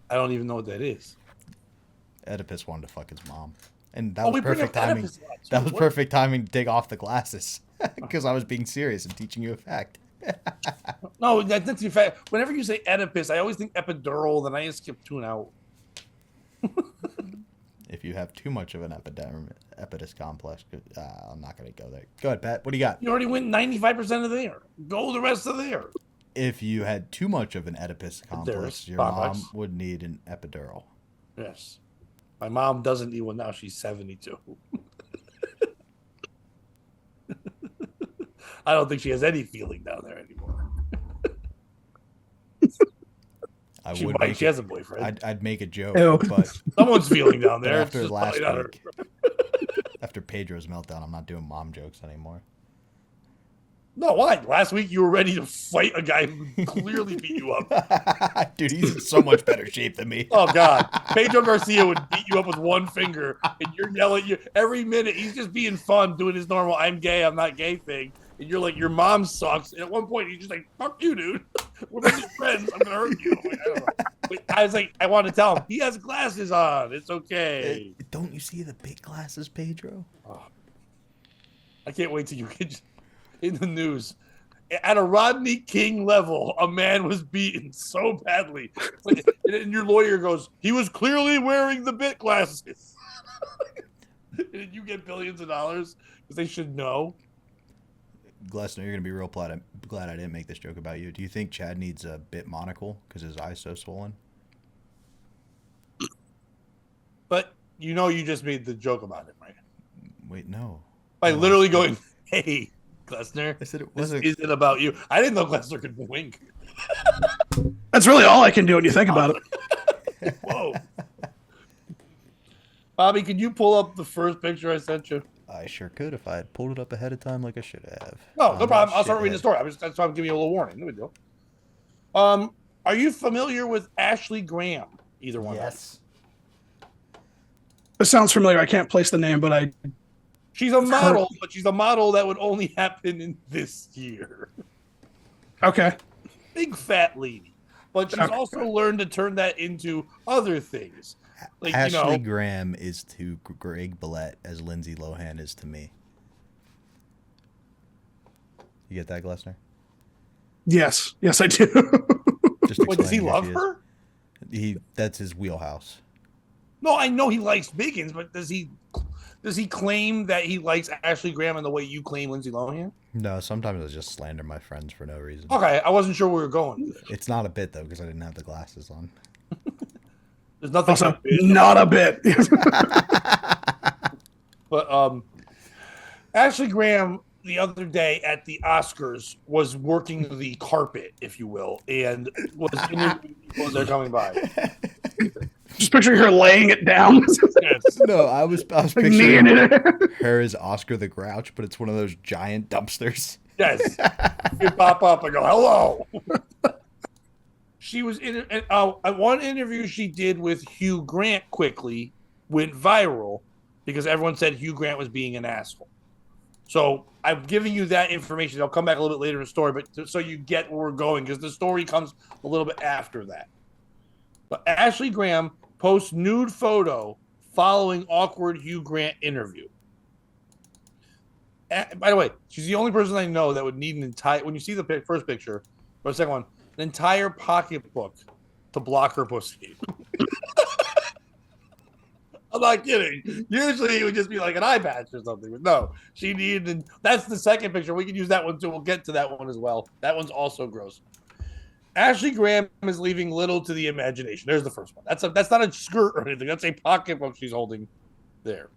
I don't even know what that is. Oedipus wanted to fuck his mom. And that was perfect timing. That was perfect timing to take off the glasses. Because I was being serious and teaching you a fact. No, that's the fact. Whenever you say Oedipus, I always think epidural, then I just skip tune out. If you have too much of an epididymis complex, I'm not going to go there. Go ahead, Pat. What do you got? You already went 95% of there. Go the rest of there. If you had too much of an Oedipus complex, your mom would need an epidural. Yes. My mom doesn't need one now. She's 72. I don't think she has any feeling down there anymore. She has a boyfriend. I'd make a joke, Ew. but someone's feeling down there. After last week, after Pedro's meltdown, I'm not doing mom jokes anymore. No, why? Last week you were ready to fight a guy who clearly beat you up. Dude, he's in so much better shape than me. Oh, God. Pedro Garcia would beat you up with one finger, and you're yelling you every minute. He's just being fun, doing his normal I'm gay, I'm not gay thing. And you're like, your mom sucks. And at one point, he's just like, fuck you, dude. We're just friends. I'm going to hurt you. Like, I don't know. But I was like, I want to tell him, he has glasses on. It's okay. Don't you see the big glasses, Pedro? Oh. I can't wait till you get in the news. At a Rodney King level, a man was beaten so badly. And your lawyer goes, he was clearly wearing the bit glasses. And you get billions of dollars because they should know. Glessner, you're going to be real glad I didn't make this joke about you. Do you think Chad needs a bit monocle because his eye's so swollen? But you know you just made the joke about it, right? Wait, no. By literally going, hey, Glessner, I said it wasn't. This isn't about you. I didn't know Glessner could wink. That's really all I can do when you think about it. Whoa. Bobby, can you pull up the first picture I sent you? I sure could if I had pulled it up ahead of time like I should have. No problem. I'll start reading the story. That's why I'm giving you a little warning. No big deal. Are you familiar with Ashley Graham? Either one. Yes. It sounds familiar. I can't place the name, but she's a model, but she's a model that would only happen in this year. Okay. Big fat lady. But she's also learned to turn that into other things. Like, Ashley Graham is to Greg Billette as Lindsay Lohan is to me. You get that, Glessner? Yes. Yes, I do. Wait, does he love her? That's his wheelhouse. No, I know he likes Biggins, but does he Does he claim that he likes Ashley Graham in the way you claim Lindsay Lohan? No, sometimes I just slander my friends for no reason. Okay, I wasn't sure where we were going. It's not a bit though because I didn't have the glasses on. There's nothing. Also, not a bit. But Ashley Graham the other day at the Oscars was working the carpet, if you will, and was interviewing people as they're coming by. Just picturing her laying it down. Yes. No, I was Like picturing kneeing it. her as Oscar the Grouch, but it's one of those giant dumpsters. Yes. You pop up and go, hello. She was in one interview she did with Hugh Grant quickly went viral because everyone said Hugh Grant was being an asshole. So I'm giving you that information. I'll come back a little bit later in the story, but so you get where we're going because the story comes a little bit after that. But Ashley Graham posts nude photo following awkward Hugh Grant interview. By the way, she's the only person I know that would need an entire, when you see the first picture, or the second one, an entire pocketbook to block her pussy. I'm not kidding. Usually it would just be like an eye patch or something. But no, she needed, that's the second picture. We can use that one too. We'll get to that one as well. That one's also gross. Ashley Graham is leaving little to the imagination. There's the first one. That's not a skirt or anything. That's a pocketbook she's holding there.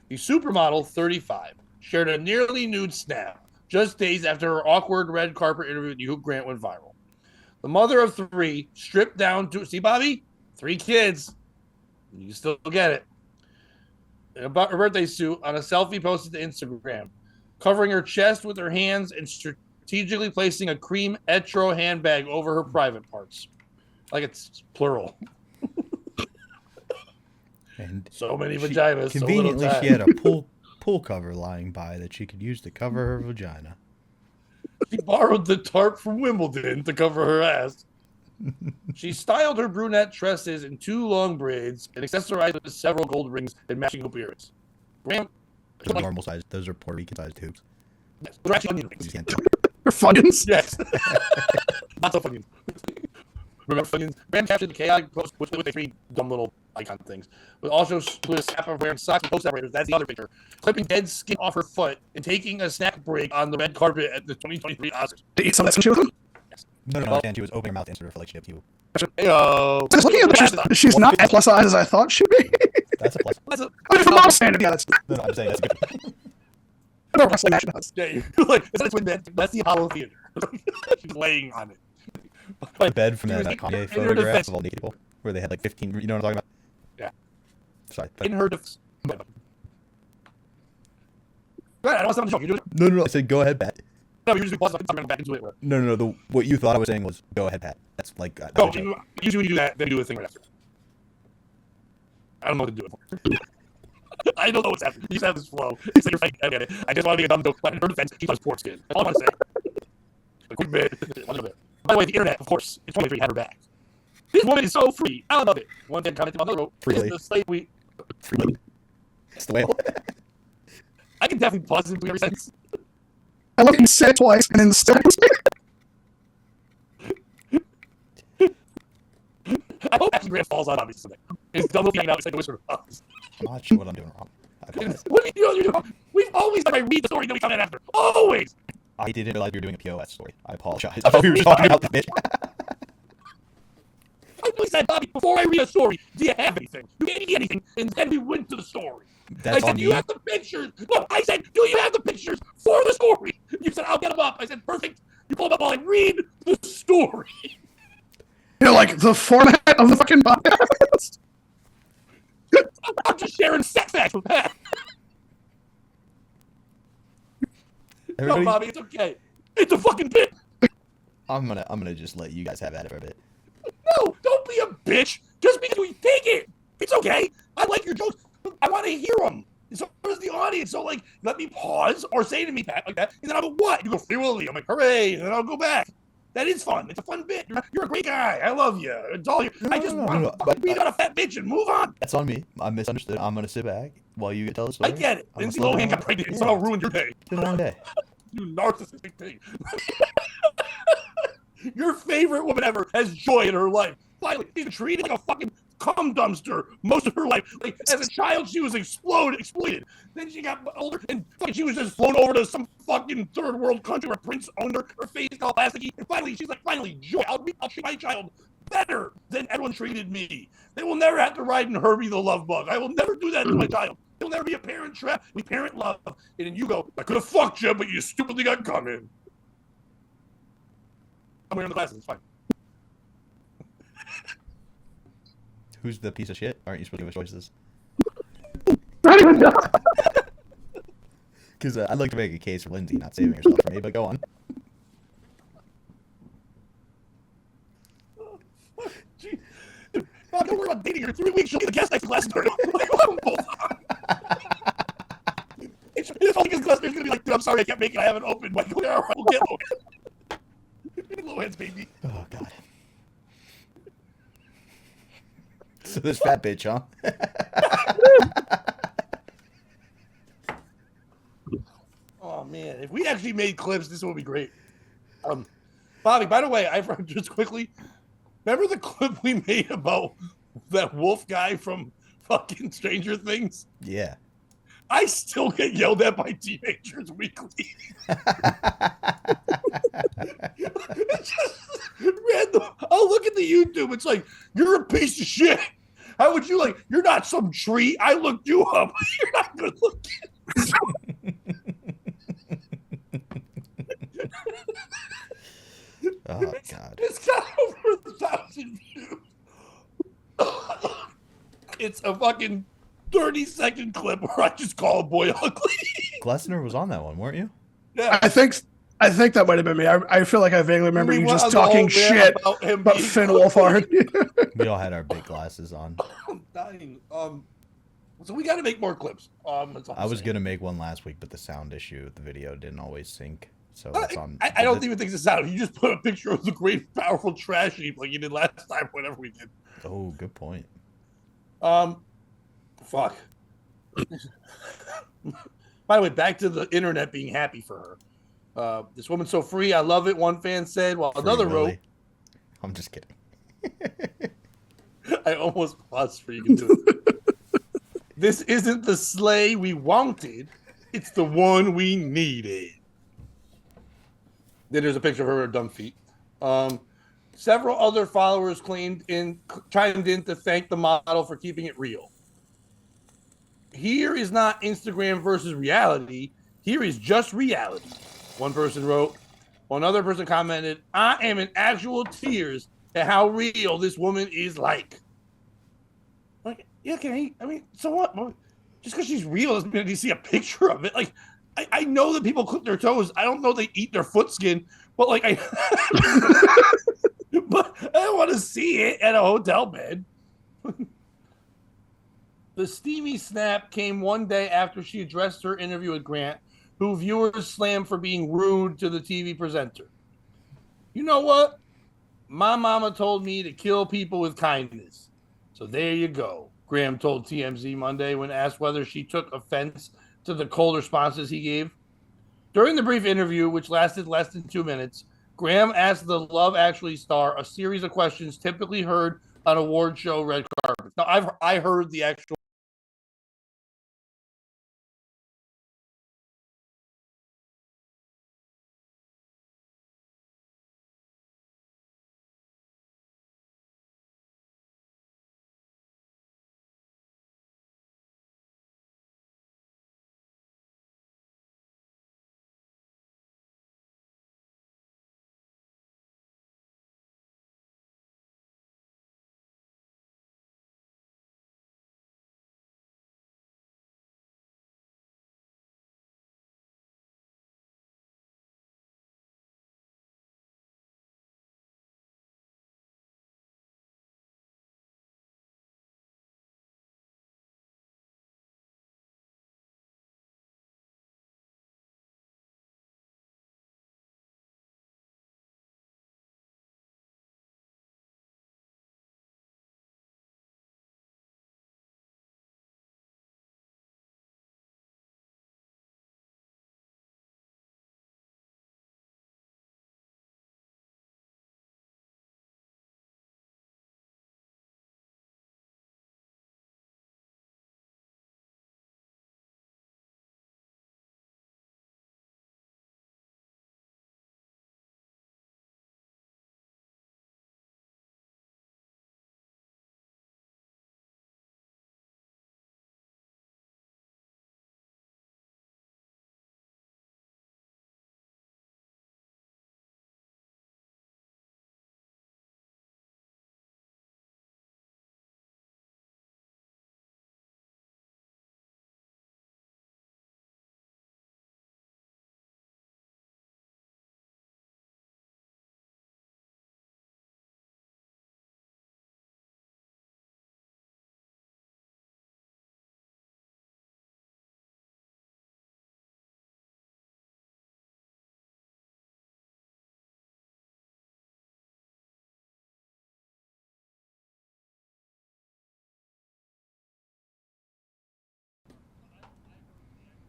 The supermodel, 35, shared a nearly nude snap just days after her awkward red carpet interview with Hugh Grant went viral. The mother of 3, stripped down to, see, Bobby? 3 kids. You can still get it. About her birthday suit on a selfie posted to Instagram, covering her chest with her hands and strategically placing a cream Etro handbag over her private parts. Like it's plural. And so many vaginas. Conveniently, so she had a pool cover lying by that she could use to cover her vagina. She borrowed the tarp from Wimbledon to cover her ass. She styled her brunette tresses in 2 long braids and accessorized with several gold rings and matching hoop earrings. Graham, Normal size. Those are Puerto Rican sized tubes. yes, those are actually onion rings. You can't Her funyuns. Yes. Not so Funyuns. Remember Funyuns? Graham captured the chaotic post with the 3 dumb little icon things. But also with a snap of wearing socks and toe separators. That's the other picture. Clipping dead skin off her foot and taking a snack break on the red carpet at the 2023 Oscars. To eat some of that with him. No. And she was opening her mouth to answer her for like she had you. Heyo. Just looking at the she's not as plus size as I thought she'd be. That's a plus. I mean, from my standard, yeah, that's No, I'm saying that's good. no wrestling match. That's Yeah, you're like, it's not a twin bed. That's the Apollo Theater. She's laying on it. My bed from She that was Kanye in her photograph defense. of all naked people, where they had like 15. You know what I'm talking about? Yeah. Sorry. But, In her defense. Go ahead, I don't want to sound joke. You're doing no. I said go ahead, Pat. no, you're just going back into it. No. What you thought I was saying was go ahead, Pat. That's like. Oh, usually when you do that, then you do a thing right after. I don't know what to do it for. I don't know what's happening. You just have this flow. It's like you're fake. I get it. I just want to be a dumb joke. But in her defense, she does poor skin. That's all I want to say. A quick bit. A little bit. By the way, the internet, of course, it's 23 had her back. This woman is so free. I love it. One thing commented on the road. Freely. The slave we. Freely. It's the whale. I can definitely pause in between every sentence. I love that you said it twice and then still. I hope Ashley Graham falls on me someday. It's dumb looking out. It's like a whisper. I'm not sure what I'm doing wrong. I apologize. What do you know you're doing? We've always done. I read the story, then we come in after. Always. I didn't realize you were doing a POS story. I apologize. I thought we were talking about the bitch. I always said, Bobby, before I read a story, do you have anything? You can't see anything, and then we went to the story. That's I said, on do me. you have the pictures? No, I said, do you have the pictures for the story? You said, I'll get them up. I said, perfect. You pull them up while I read the story. You know, like the format of the fucking podcast. I'm just sharing sex facts with Pat. No, Everybody, Bobby, it's okay. It's a fucking bit. I'm gonna just let you guys have at it for a bit. No, don't be a bitch. Just because we take it. It's okay. I like your jokes. I want to hear them. So does the audience. So, like, let me pause or say to me, Pat, like that. And then I'll go, what? You go, Free Willy. I'm like, hooray. And then I'll go back. That is fun. It's a fun bit. You're a great guy. I love you. It's all you. I just want to read out a fat bitch and move on. That's on me. I misunderstood. I'm gonna sit back while you tell the story. I get it. I'm Lindsay gonna slow Lohan down. got pregnant and Yeah. somehow ruined your day. It's been a long day. You narcissistic thing. Your favorite woman ever has joy in her life. Finally, she's treated like a fucking cum dumpster most of her life. Like as a child, she was exploited. Then she got older and she was just flown over to some fucking third world country where Prince owned her. Her face all plasticky. And finally, she's like, finally, joy. I'll treat my child better than everyone treated me. They will never have to ride in Herbie the Love Bug. I will never do that to my child. There'll never be a parent trap. We parent love. And then you go, I could have fucked you, but you stupidly got cum in. I'm wearing the glasses. It's fine. Who's the piece of shit? Aren't you supposed to give us choices? I don't even know. Because I'd like to make a case for Lindsay not saving herself for me, but go on. Gee, don't worry about dating her. 3 weeks, she'll get a guest next class. It's all because Glessner's going to be like, dude, I'm sorry I can't make it. I haven't opened. Like, all right, we'll get Lohan. Low hands, baby. Oh, God. So this fat bitch, huh? Oh, man. If we actually made clips, this would be great. Bobby, by the way, just quickly, remember the clip we made about that wolf guy from fucking Stranger Things? Yeah. I still get yelled at by teenagers weekly. It's just random. I'll look at the YouTube. It's like, you're a piece of shit. How would you like? You're not some tree. I looked you up. You're not good looking. Oh, God. It's got over 1,000 views. It's a fucking 30-second clip where I just call a boy ugly. Glessner was on that one, weren't you? Yeah. I think that might have been me. I feel like I vaguely remember you just talking shit about Finn Wolfhard. We all had our big glasses on. I'm dying. So we got to make more clips. I was going to make one last week, but the sound issue, the video didn't always sync. So it's on. I don't even think this out. You just put a picture of the great, powerful trash heap like you did last time, whatever we did. Oh, good point. Fuck. By the way, back to the internet being happy for her. This woman's so free. I love it. One fan said, while another wrote. I'm just kidding. I almost paused for you can do it. This isn't the sleigh we wanted. It's the one we needed. Then there's a picture of her with her dumb feet. Several other followers chimed in to thank the model for keeping it real. Here is not Instagram versus reality. Here is just reality. One person wrote. One other person commented, I am in actual tears at how real this woman is like. Like, yeah, okay. I mean, so what? Just because she's real doesn't mean you see a picture of it. Like, I know that people clip their toes. I don't know they eat their foot skin, but like but I don't want to see it at a hotel bed. The steamy snap came one day after she addressed her interview with Grant, who viewers slammed for being rude to the TV presenter. You know what? My mama told me to kill people with kindness. So there you go, Graham told TMZ Monday when asked whether she took offense to the cold responses he gave. During the brief interview, which lasted less than 2 minutes, Graham asked the Love Actually star a series of questions typically heard on award show red carpets. Now, I heard the actual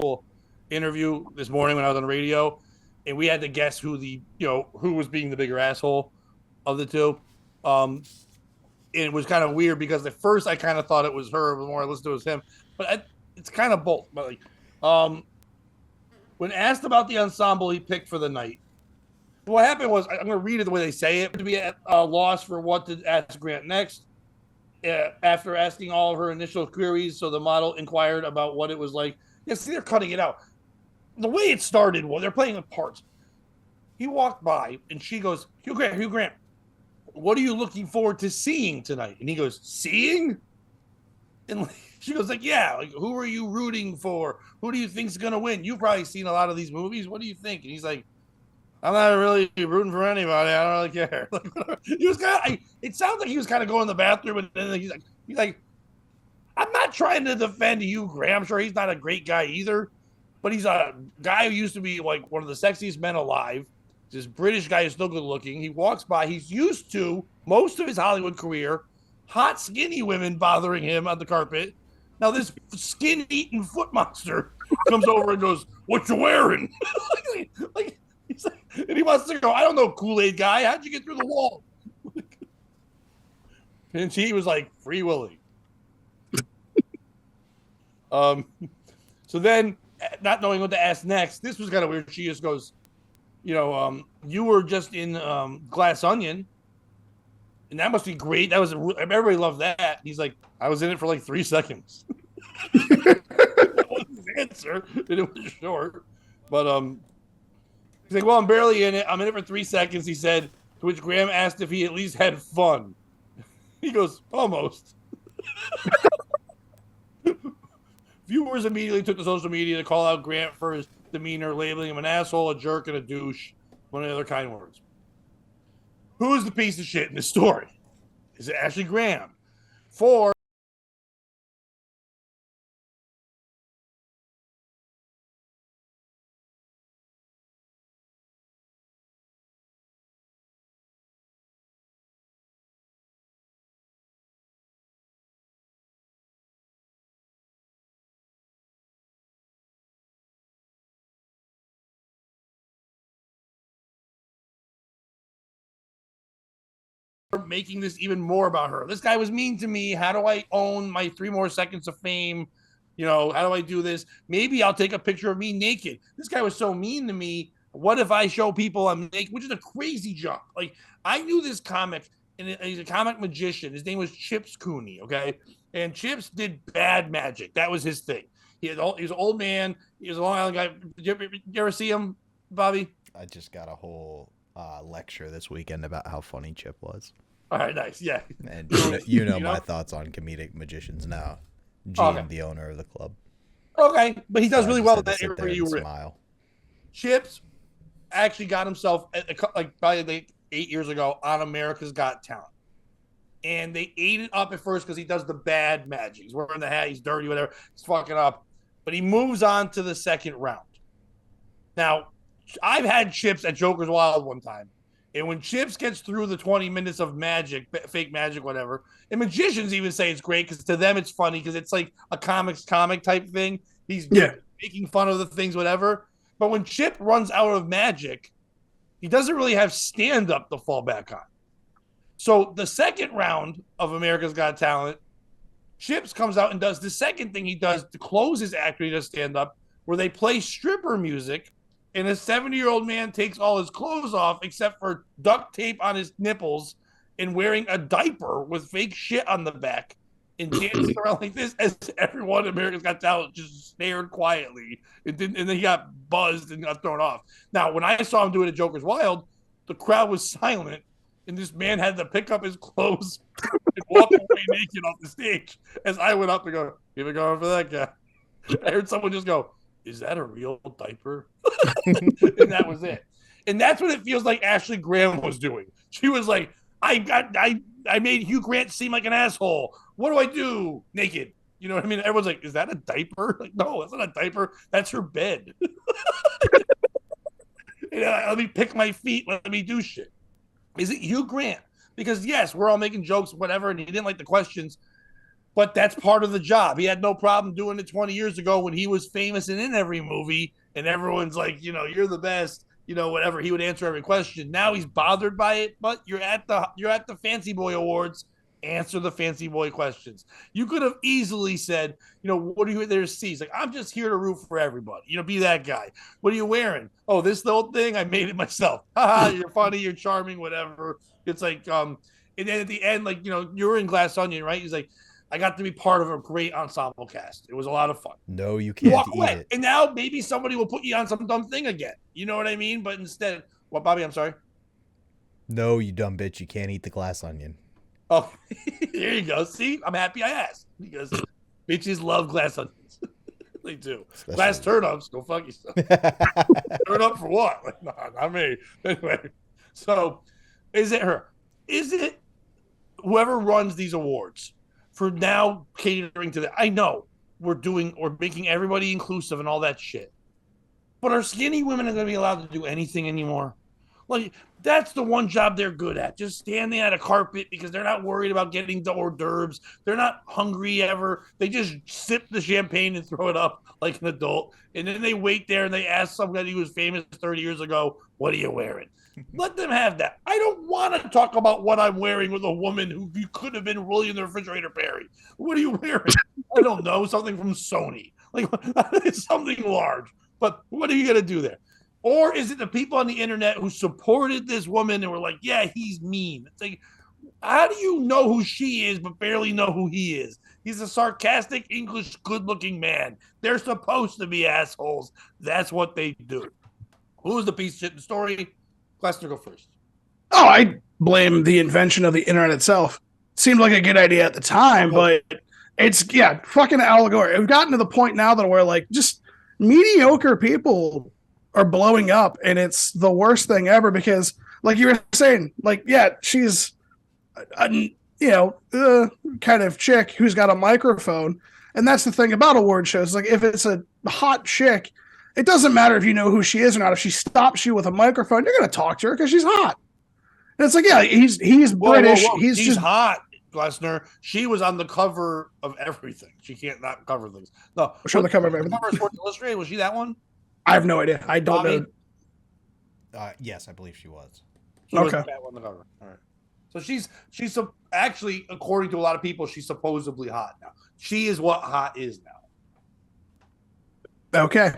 actual interview this morning when I was on the radio, and we had to guess who was being the bigger asshole of the two. It was kind of weird because at first I kind of thought it was her, but the more I listened to it was him. But it's kind of both. But when asked about the ensemble he picked for the night, what happened was, I'm going to read it the way they say it, to be at a loss for what to ask Grant next. After asking all of her initial queries, so the model inquired about what it was like. Yeah, see, they're cutting it out. The way it started was they're playing with parts. He walked by and she goes, Hugh Grant, what are you looking forward to seeing tonight? And he goes, seeing? And she goes like, yeah, like, who are you rooting for? Who do you think's going to win? You've probably seen a lot of these movies. What do you think? And he's like, I'm not really rooting for anybody. I don't really care. Like, he was it sounds like he was kind of going to the bathroom, and then he's like, I'm not trying to defend Hugh Grant. I'm sure he's not a great guy either, but he's a guy who used to be like one of the sexiest men alive. This British guy is still good looking. He walks by. He's used to most of his Hollywood career hot, skinny women bothering him on the carpet. Now this skin-eating foot monster comes over and goes, "What you wearing?" like. And he wants to go, I don't know, Kool-Aid guy. How'd you get through the wall? And she was like, Free Willy. So then, not knowing what to ask next, this was kind of weird. She just goes, you were just in Glass Onion, and that must be great. Everybody loved that. He's like, I was in it for like 3 seconds. That was his answer, and it was short. But he's like, well, I'm barely in it. I'm in it for 3 seconds, he said, to which Graham asked if he at least had fun. He goes, almost. Viewers immediately took to social media to call out Grant for his demeanor, labeling him an asshole, a jerk, and a douche, one of the other kind words. Who is the piece of shit in this story? Is it Ashley Graham? Making this even more about her. This guy was mean to me. How do I own my 3 more seconds of fame? How do I do this? Maybe I'll take a picture of me naked. This guy was so mean to me. What if I show people I'm naked? Which is a crazy jump. Like, I knew this comic, and he's a comic magician. His name was Chips Cooney, okay? And Chips did bad magic. That was his thing. He was an old man. He was a Long Island guy. Did you ever see him, Bobby? I just got a whole lecture this weekend about how funny Chip was. All right, nice, yeah. And you know my thoughts on comedic magicians now. Gene, the owner of the club. Okay, but he does really well with that area you were in. Chips actually got himself, probably 8 years ago, on America's Got Talent. And they ate it up at first because he does the bad magic. He's wearing the hat, he's dirty, whatever. He's fucking up. But he moves on to the second round. Now, I've had Chips at Joker's Wild one time. And when Chips gets through the 20 minutes of magic, fake magic, whatever, and magicians even say it's great because to them it's funny because it's like a comic type thing. He's making fun of the things, whatever. But when Chip runs out of magic, he doesn't really have stand-up to fall back on. So the second round of America's Got Talent, Chips comes out and does the second thing he does to close his act when he does stand-up, where they play stripper music. And a 70-year-old man takes all his clothes off except for duct tape on his nipples and wearing a diaper with fake shit on the back and dancing around like this as everyone in America's Got Talent just stared quietly. And then he got buzzed and got thrown off. Now, when I saw him do it at Joker's Wild, the crowd was silent, and this man had to pick up his clothes and walk away naked off the stage as I went up and go, keep it going for that guy. I heard someone just go, is that a real diaper? And that was it. And that's what it feels like Ashley Graham was doing. She was like, I made Hugh Grant seem like an asshole. What do I do? Naked. You know what I mean? Everyone's like, is that a diaper? Like, no, that's not a diaper. That's her bed. Let me pick my feet. Let me do shit. Is it Hugh Grant? Because yes, we're all making jokes, whatever, and he didn't like the questions. But that's part of the job. He had no problem doing it 20 years ago when he was famous and in every movie, and everyone's like, you're the best, whatever. He would answer every question. Now he's bothered by it, but you're at the Fancy Boy Awards. Answer the Fancy Boy questions. You could have easily said, what are you there to see? He's like, I'm just here to root for everybody. Be that guy. What are you wearing? Oh, this the old thing. I made it myself. Haha, you're funny, you're charming, whatever. It's like, and then at the end, like, you're in Glass Onion, right? He's like, I got to be part of a great ensemble cast. It was a lot of fun. No, you can't walk eat away. it. And now maybe somebody will put you on some dumb thing again. You know what I mean? But instead, what, Bobby? I'm sorry. No, you dumb bitch. You can't eat the glass onion. Oh, there you go. See, I'm happy I asked because bitches love glass onions. They do. Especially glass turnips. Go fuck yourself. Turn up for what? Like, nah, not me. Anyway, so is it her? Is it whoever runs these awards for now catering to that? I know we're making everybody inclusive and all that shit. But are skinny women going to be allowed to do anything anymore? Like, that's the one job they're good at. Just standing at a carpet because they're not worried about getting the hors d'oeuvres. They're not hungry ever. They just sip the champagne and throw it up like an adult. And then they wait there and they ask somebody who was famous 30 years ago, what are you wearing? Let them have that. I don't want to talk about what I'm wearing with a woman who you could have been really in the refrigerator, Perry. What are you wearing? I don't know. Something from Sony. Like, it's something large. But what are you going to do there? Or is it the people on the internet who supported this woman and were like, yeah, he's mean? It's like, how do you know who she is but barely know who he is? He's a sarcastic, English, good-looking man. They're supposed to be assholes. That's what they do. Who's the piece of shit in the story? Glessner, go first. Oh, I blame the invention of the internet itself. Seemed like a good idea at the time, but it's, fucking allegory. We've gotten to the point now that we're like, just mediocre people are blowing up, and it's the worst thing ever because, like you were saying, like, she's a kind of chick who's got a microphone, and that's the thing about award shows. Like, if it's a hot chick, it doesn't matter if you know who she is or not. If she stops you with a microphone, you're going to talk to her because she's hot. And it's like, he's British. Whoa. He's just hot, Glessner. She was on the cover of everything. She can't not cover things. No, on the cover of everything. Cover of Sports Illustrated, was she that one? I have no idea. I don't know. Yes, I believe she was. She was that one on the cover. All right. So she's actually, according to a lot of people, she's supposedly hot now. She is what hot is now. Okay.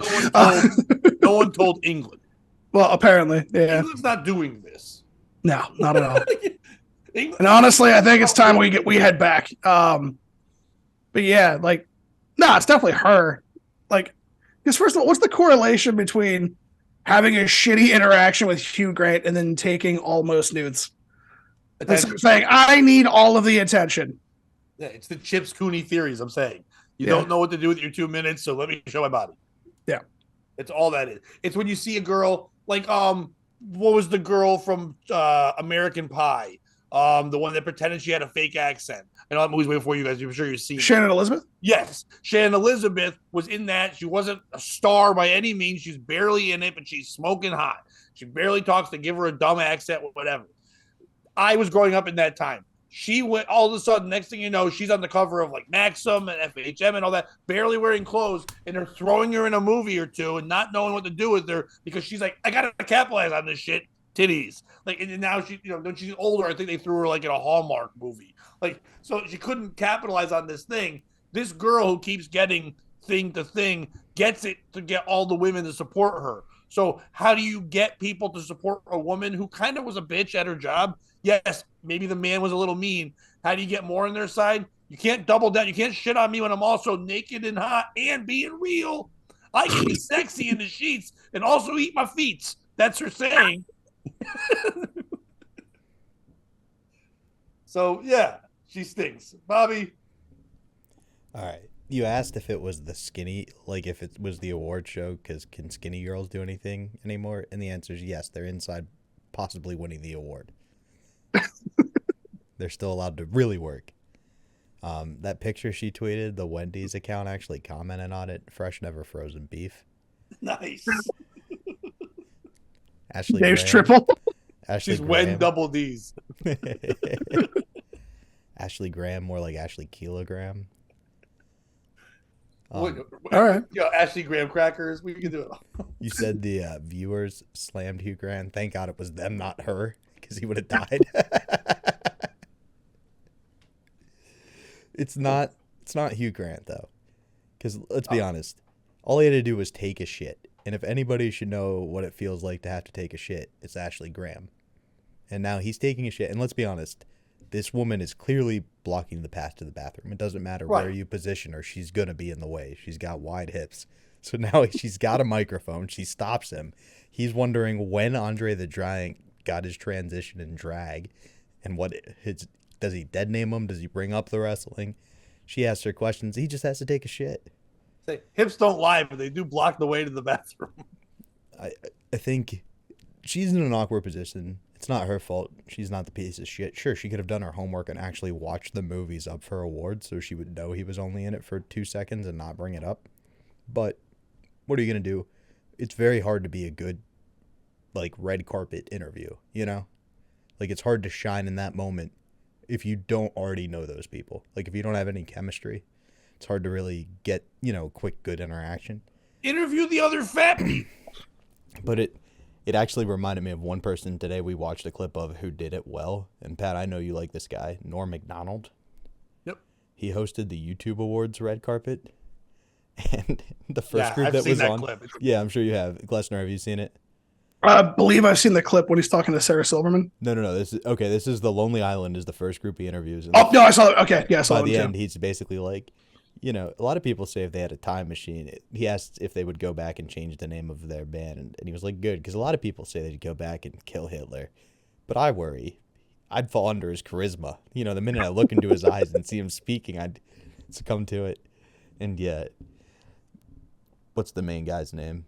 No one told England. Well, apparently, yeah. England's not doing this. No, not at all. And honestly, I think it's time we head back. But yeah, like, no, it's definitely her. Like, because first of all, what's the correlation between having a shitty interaction with Hugh Grant and then taking almost nudes? It's saying, I need all of the attention. Yeah, it's the Chips Cooney theories, I'm saying. You don't know what to do with your 2 minutes, so let me show my body. Yeah. It's all that is. It's when you see a girl, like, what was the girl from American Pie? The one that pretended she had a fake accent. I know that movie's way before you guys. I'm sure you've seen Shannon Elizabeth? Yes. Shannon Elizabeth was in that. She wasn't a star by any means. She's barely in it, but she's smoking hot. She barely talks. To give her a dumb accent, whatever. I was growing up in that time. She went, all of a sudden, next thing you know, she's on the cover of like Maxim and FHM and all that, barely wearing clothes, and they're throwing her in a movie or two and not knowing what to do with her because she's like, I got to capitalize on this shit. Titties. Like, and now she, when she's older, I think they threw her like in a Hallmark movie. Like, so she couldn't capitalize on this thing. This girl who keeps getting thing to thing gets it to get all the women to support her. So how do you get people to support a woman who kind of was a bitch at her job? Yes, maybe the man was a little mean. How do you get more on their side? You can't double down. You can't shit on me when I'm also naked and hot and being real. I can be sexy in the sheets and also eat my feet. That's her saying. So, yeah, she stinks. Bobby? All right. You asked if it was the skinny, like if it was the award show, because can skinny girls do anything anymore? And the answer is yes. They're inside possibly winning the award. They're still allowed to really work. That picture she tweeted, the Wendy's account actually commented on it. Fresh, never frozen beef. Nice. Ashley Dave's Graham, triple. She's Wen double D's. Ashley Graham, more like Ashley Kilogram. All right. Ashley Graham crackers. We can do it. You said the viewers slammed Hugh Grant. Thank God it was them, not her, because he would have died. It's not Hugh Grant though, because let's be honest, all he had to do was take a shit, and if anybody should know what it feels like to have to take a shit, it's Ashley Graham. And now he's taking a shit, and let's be honest, this woman is clearly blocking the path to the bathroom. It doesn't matter where you position her, she's gonna be in the way. She's got wide hips, so now she's got a microphone. She stops him. He's wondering when Andre the Giant got his transition in drag, and does he dead name him? Does he bring up the wrestling? She asks her questions. He just has to take a shit. Say, hips don't lie, but they do block the way to the bathroom. I think she's in an awkward position. It's not her fault. She's not the piece of shit. Sure, she could have done her homework and actually watched the movies up for awards so she would know he was only in it for 2 seconds and not bring it up. But what are you going to do? It's very hard to be a good, like, red carpet interview, you know? Like, it's hard to shine in that moment if you don't already know those people. Like, if you don't have any chemistry, it's hard to really get, quick, good interaction. Interview the other fat people. But it actually reminded me of one person today we watched a clip of who did it well. And Pat, I know you like this guy, Norm Macdonald. Yep. He hosted the YouTube Awards red carpet. And the first group I've that seen was that on. clip. Yeah, I'm sure you have. Glessner, have you seen it? I believe I've seen the clip when he's talking to Sarah Silverman. No. This is the Lonely Island is the first group he interviews. Oh, no, I saw that. Okay, yeah, I saw by that. the end, he's basically like, a lot of people say if they had a time machine, he asked if they would go back and change the name of their band. And he was like, good, because a lot of people say they'd go back and kill Hitler. But I worry. I'd fall under his charisma. The minute I look into his eyes and see him speaking, I'd succumb to it. And yeah, what's the main guy's name?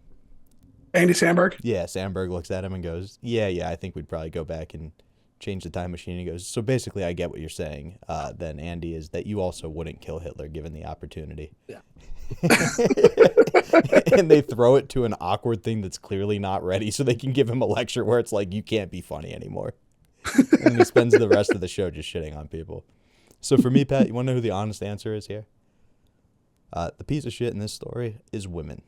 Andy Samberg. Yeah, Samberg looks at him and goes, yeah, I think we'd probably go back and change the time machine. He goes, so basically I get what you're saying, then, Andy, is that you also wouldn't kill Hitler given the opportunity. Yeah. And they throw it to an awkward thing that's clearly not ready so they can give him a lecture where it's like, you can't be funny anymore. And he spends the rest of the show just shitting on people. So for me, Pat, you want to know who the honest answer is here? The piece of shit in this story is women.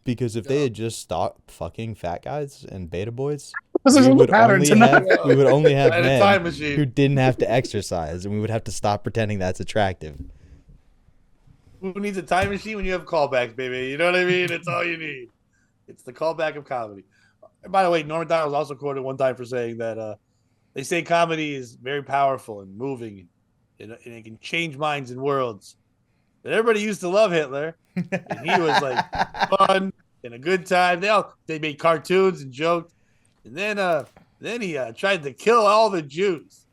Because if they had just stopped fucking fat guys and beta boys, we would only have men who didn't have to exercise, and we would have to stop pretending that's attractive. Who needs a time machine when you have callbacks, baby? You know what I mean? It's all you need. It's the callback of comedy. And by the way, Norm Macdonald was also quoted one time for saying that they say comedy is very powerful and moving, and it can change minds and worlds. But everybody used to love Hitler, and he was like fun and a good time. They made cartoons and joked, and then he tried to kill all the Jews,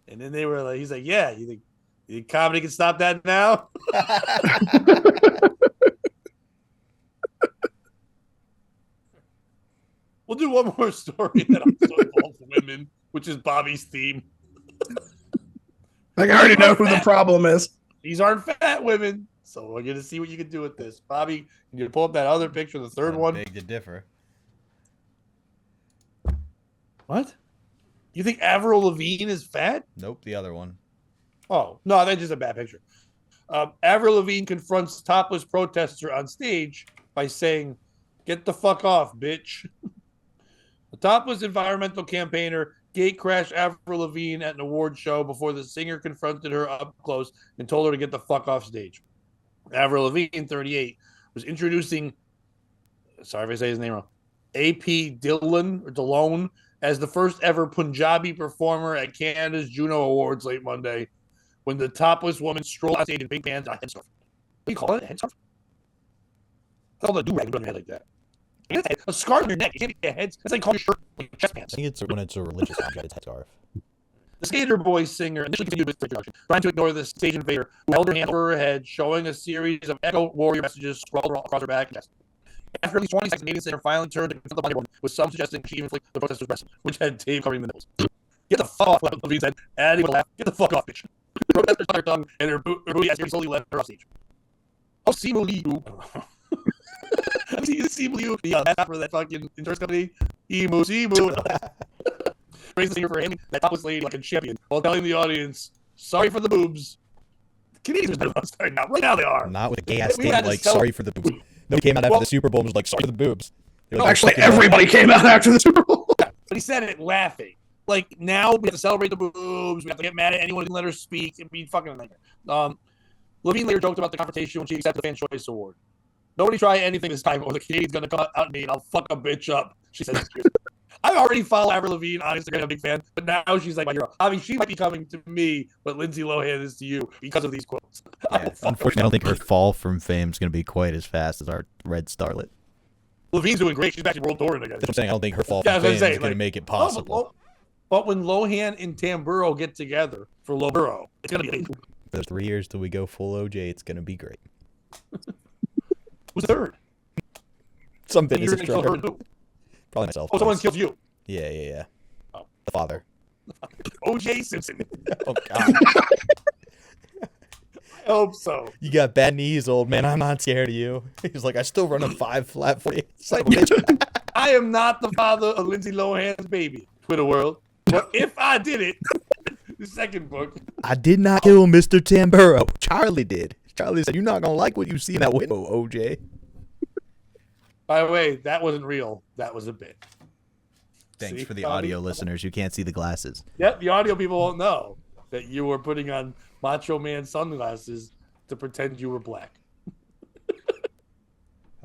and then they were like, he's like, yeah, you think comedy can stop that now? We'll do one more story that also involves women, which is Bobby's theme. Like, I already know who the problem is. These aren't fat women, so we're going to see what you can do with this. Bobby, can you pull up that other picture, the third one? Big to differ. What? You think Avril Lavigne is fat? Nope, the other one. Oh, no, that's just a bad picture. Avril Lavigne confronts topless protester on stage by saying, "Get the fuck off, bitch." The topless environmental campaigner gate crashed Avril Lavigne at an award show before the singer confronted her up close and told her to get the fuck off stage. Avril Lavigne, 38, was introducing, sorry if I say his name wrong, A.P. Dillon as the first ever Punjabi performer at Canada's Juno Awards late Monday when the topless woman strolled on stage in big bands on a headscarf. What do you call it? A headscarf? It's all the do-rag on your head like that. A scarf on your neck. You can't be a head. That's like calling your shirt like chest pants. I think it's when it's a religious object, it's headscarf. The Skater Boy singer initially continued with the introduction, trying to ignore the stage invader who held her hand over her head, showing a series of echo warrior messages scrawled across her back and chest. After at least 20 seconds, the Canadian singer finally turned to confront the body woman, with some suggesting she even flicked the protester's breast, which had tape covering the nipples. Get the fuck off, Lavigne said, adding with a laugh. Get the fuck off, bitch. The protester stuck her tongue, and her booty as she slowly left her off stage. Oh, Simu. Simu, the mascot for that fucking insurance company. Simu. praise the singer for handling that topless lady like a champion while telling the audience, sorry for the boobs. Canadians are starting now. Right now they are. Not with a gay-ass We statement had to like, sell- sorry for the boobs. Nobody came out after the Super Bowl and was like, sorry for the boobs. They were like, Actually, "Fucking everybody came out after the Super Bowl. But he said it laughing. Like, now we have to celebrate the boobs. We have to get mad at anyone who didn't let her speak and be fucking a nightmare. Lavigne later joked about the confrontation when she accepted the Fan Choice Award. Nobody try anything this time, or the Canadian's going to come out at me and I'll fuck a bitch up, she said. I already follow Avril Lavigne on Instagram, I'm a big fan, but now she's like my hero. I mean, she might be coming to me what Lindsay Lohan is to you because of these quotes. Yeah, unfortunately, I don't think her fall from fame is going to be quite as fast as our Red Starlet. Lavigne's doing great. She's back in world touring again. That's what I'm saying. I don't think her fall Yeah, from I was fame gonna is say, going to like, make it possible. But when Lohan and Tamburo get together for Loburo, it's going to be amazing. For those 3 years till we go full OJ, it's going to be great. Who's third? Some You're fitness gonna kill her instructor. too. Probably myself. Oh, someone please. kills you. Yeah. Oh. The father. O.J. Simpson. Oh, God. I hope so. You got bad knees, old man. I'm not scared of you. He's like, I still run a 5 flat 40. Son of a bitch. I am not the father of Lindsay Lohan's baby, Twitter world. But if I did it, the second book. I did not kill Mr. Tamburo. Charlie did. Charlie said, you're not going to like what you see in that window, OJ. By the way, that wasn't real. That was a bit. Thanks See, for the Bobby? audio listeners who can't see the glasses. Yep, the audio people won't know that you were putting on Macho Man sunglasses to pretend you were black. I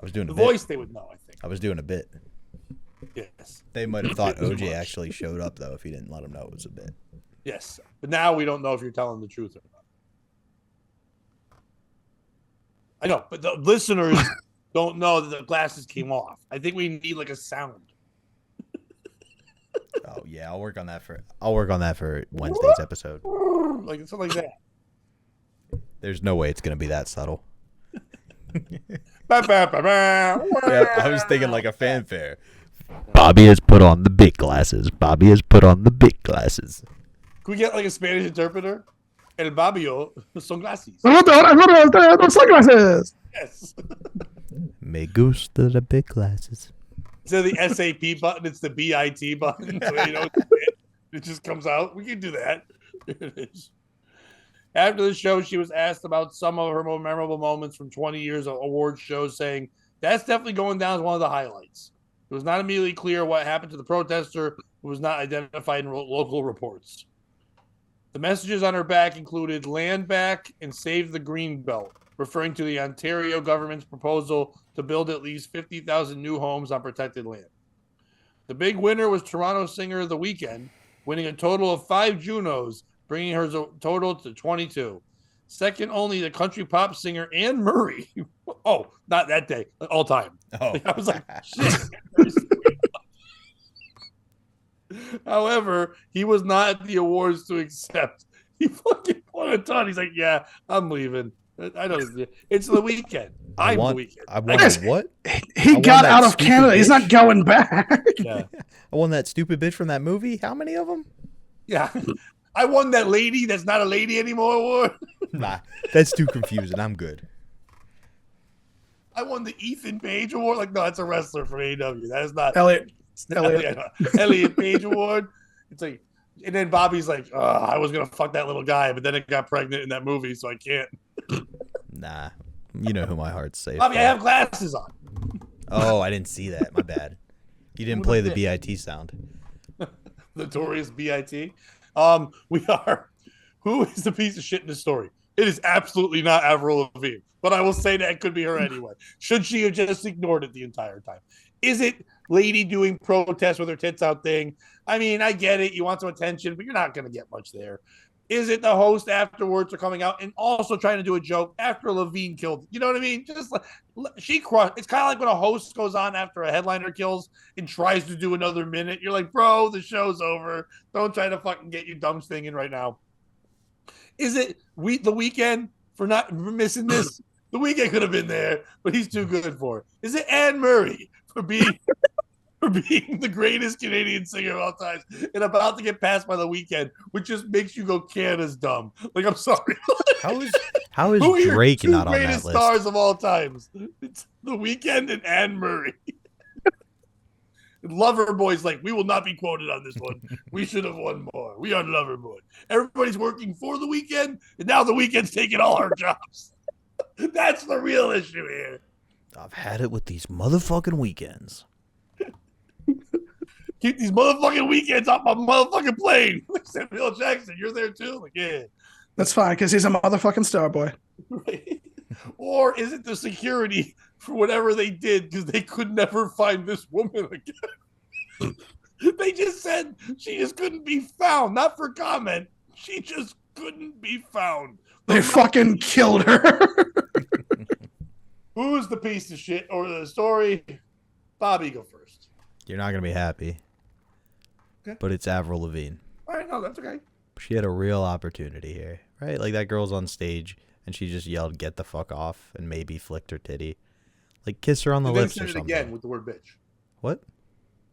was doing The a bit. voice they would know, I think. I was doing a bit. Yes. They might have thought It was OJ much. actually showed up, though, if you didn't let them know it was a bit. Yes. But now we don't know if you're telling the truth or not. I know, but the listeners don't know that the glasses came off. I think we need like a sound. Oh, yeah, I'll work on that for Wednesday's episode. Like something like that. There's no way it's going to be that subtle. Ba, ba, ba, ba. Yeah, I was thinking like a fanfare. Bobby has put on the big glasses. Bobby has put on the big glasses. Can we get like a Spanish interpreter? El Babio sunglasses. Those sunglasses. Yes. Me gusta the big glasses. Instead of the SAP button, it's the BIT button. So you know, it just comes out. We can do that. It is. After the show, she was asked about some of her more memorable moments from 20 years of award shows, saying, that's definitely going down as one of the highlights. It was not immediately clear what happened to the protester, who was not identified in local reports. The messages on her back included land back and save the green belt, referring to the Ontario government's proposal to build at least 50,000 new homes on protected land. The big winner was Toronto singer The Weeknd, winning a total of 5 Junos, bringing her total to 22. Second only the country pop singer Anne Murray. Oh, not that day, all time. Oh. I was like, shit. However, he was not at the awards to accept. He fucking won a ton. He's like, yeah, I'm leaving. I don't. It's The Weeknd. I'm The Weeknd. I won what? He won got that out of stupid Canada. He's bitch. not going back. Yeah. I won that stupid bitch from that movie. How many of them? Yeah. I won that lady that's not a lady anymore award. Nah, that's too confusing. I'm good. I won the Ethan Page award. Like, no, that's a wrestler from AEW. That is not Elliot. Elliot Page award. It's like, and then Bobby's like, I was gonna fuck that little guy, but then it got pregnant in that movie, so I can't. Nah, you know who my heart's safe. Bobby, for. I have glasses on. Oh, I didn't see that. My bad. You didn't play the BIT sound. Notorious BIT. We are. Who is the piece of shit in this story? It is absolutely not Avril Lavigne, but I will say that it could be her anyway. Should she have just ignored it the entire time? Is it lady doing protest with her tits out thing? I mean, I get it. You want some attention, but you're not going to get much there. Is it the host afterwards are coming out and also trying to do a joke after Lavigne killed? You know what I mean? Just like she crushed. It's kind of like when a host goes on after a headliner kills and tries to do another minute. You're like, bro, the show's over. Don't try to fucking get your dumb thing in right now. Is it The Weeknd for not missing this? The Weeknd could have been there, but he's too good for it. Is it Anne Murray for being the greatest Canadian singer of all time and about to get passed by The Weeknd, which just makes you go, Canada's dumb. Like, I'm sorry. How is Who are your Drake two not on that greatest list? stars of all times? It's The Weeknd and Anne Murray. Loverboy's like, we will not be quoted on this one. We should have won more. We are Loverboy. Everybody's working for the weekend, and now the weekend's taking all our jobs. That's the real issue here. I've had it with these motherfucking weekends. Keep these motherfucking weekends off my motherfucking plane. Like Samuel Jackson, you're there too? Like, yeah. That's fine, because he's a motherfucking star boy. Right. Or is it the security for whatever they did because they could never find this woman again? They just said she just couldn't be found. Not for comment. She just couldn't be found. They fucking killed her. Who's the piece of shit or the story? Bobby, go first. You're not going to be happy. Okay. But it's Avril Lavigne. All right, no, that's okay. She had a real opportunity here, right? Like, that girl's on stage, and she just yelled, "Get the fuck off," and maybe flicked her titty. Like, kiss her on the And then lips said or it something. again with the word bitch. What?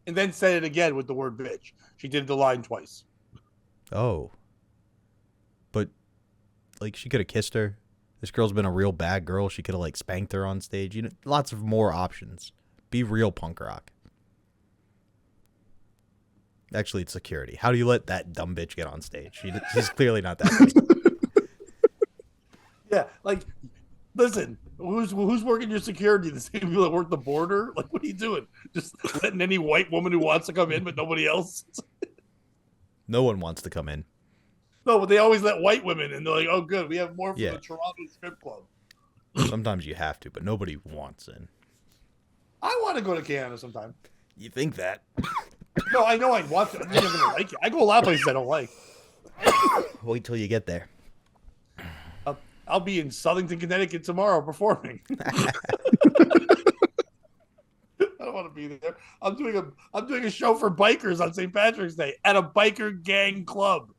And then said it again with the word bitch. She did the line twice. Oh. But, like, she could have kissed her. This girl's been a real bad girl. She could have, like, spanked her on stage. You know, lots of more options. Be real punk rock. Actually, it's security. How do you let that dumb bitch get on stage? She's clearly not that good. Yeah, like, listen, who's working your security? The same people that work the border? Like, what are you doing? Just letting any white woman who wants to come in, but nobody else? No one wants to come in. No, but they always let white women in. They're like, oh, good, we have more from Yeah. the Toronto strip club. Sometimes you have to, but nobody wants in. I want to go to Canada sometime. You think that? No, I know I want to. I'm never going to like it. I go a lot of places I don't like. Wait till you get there. I'll be in Southington, Connecticut tomorrow performing. I don't want to be there. I'm doing a show for bikers on St. Patrick's Day at a biker gang club.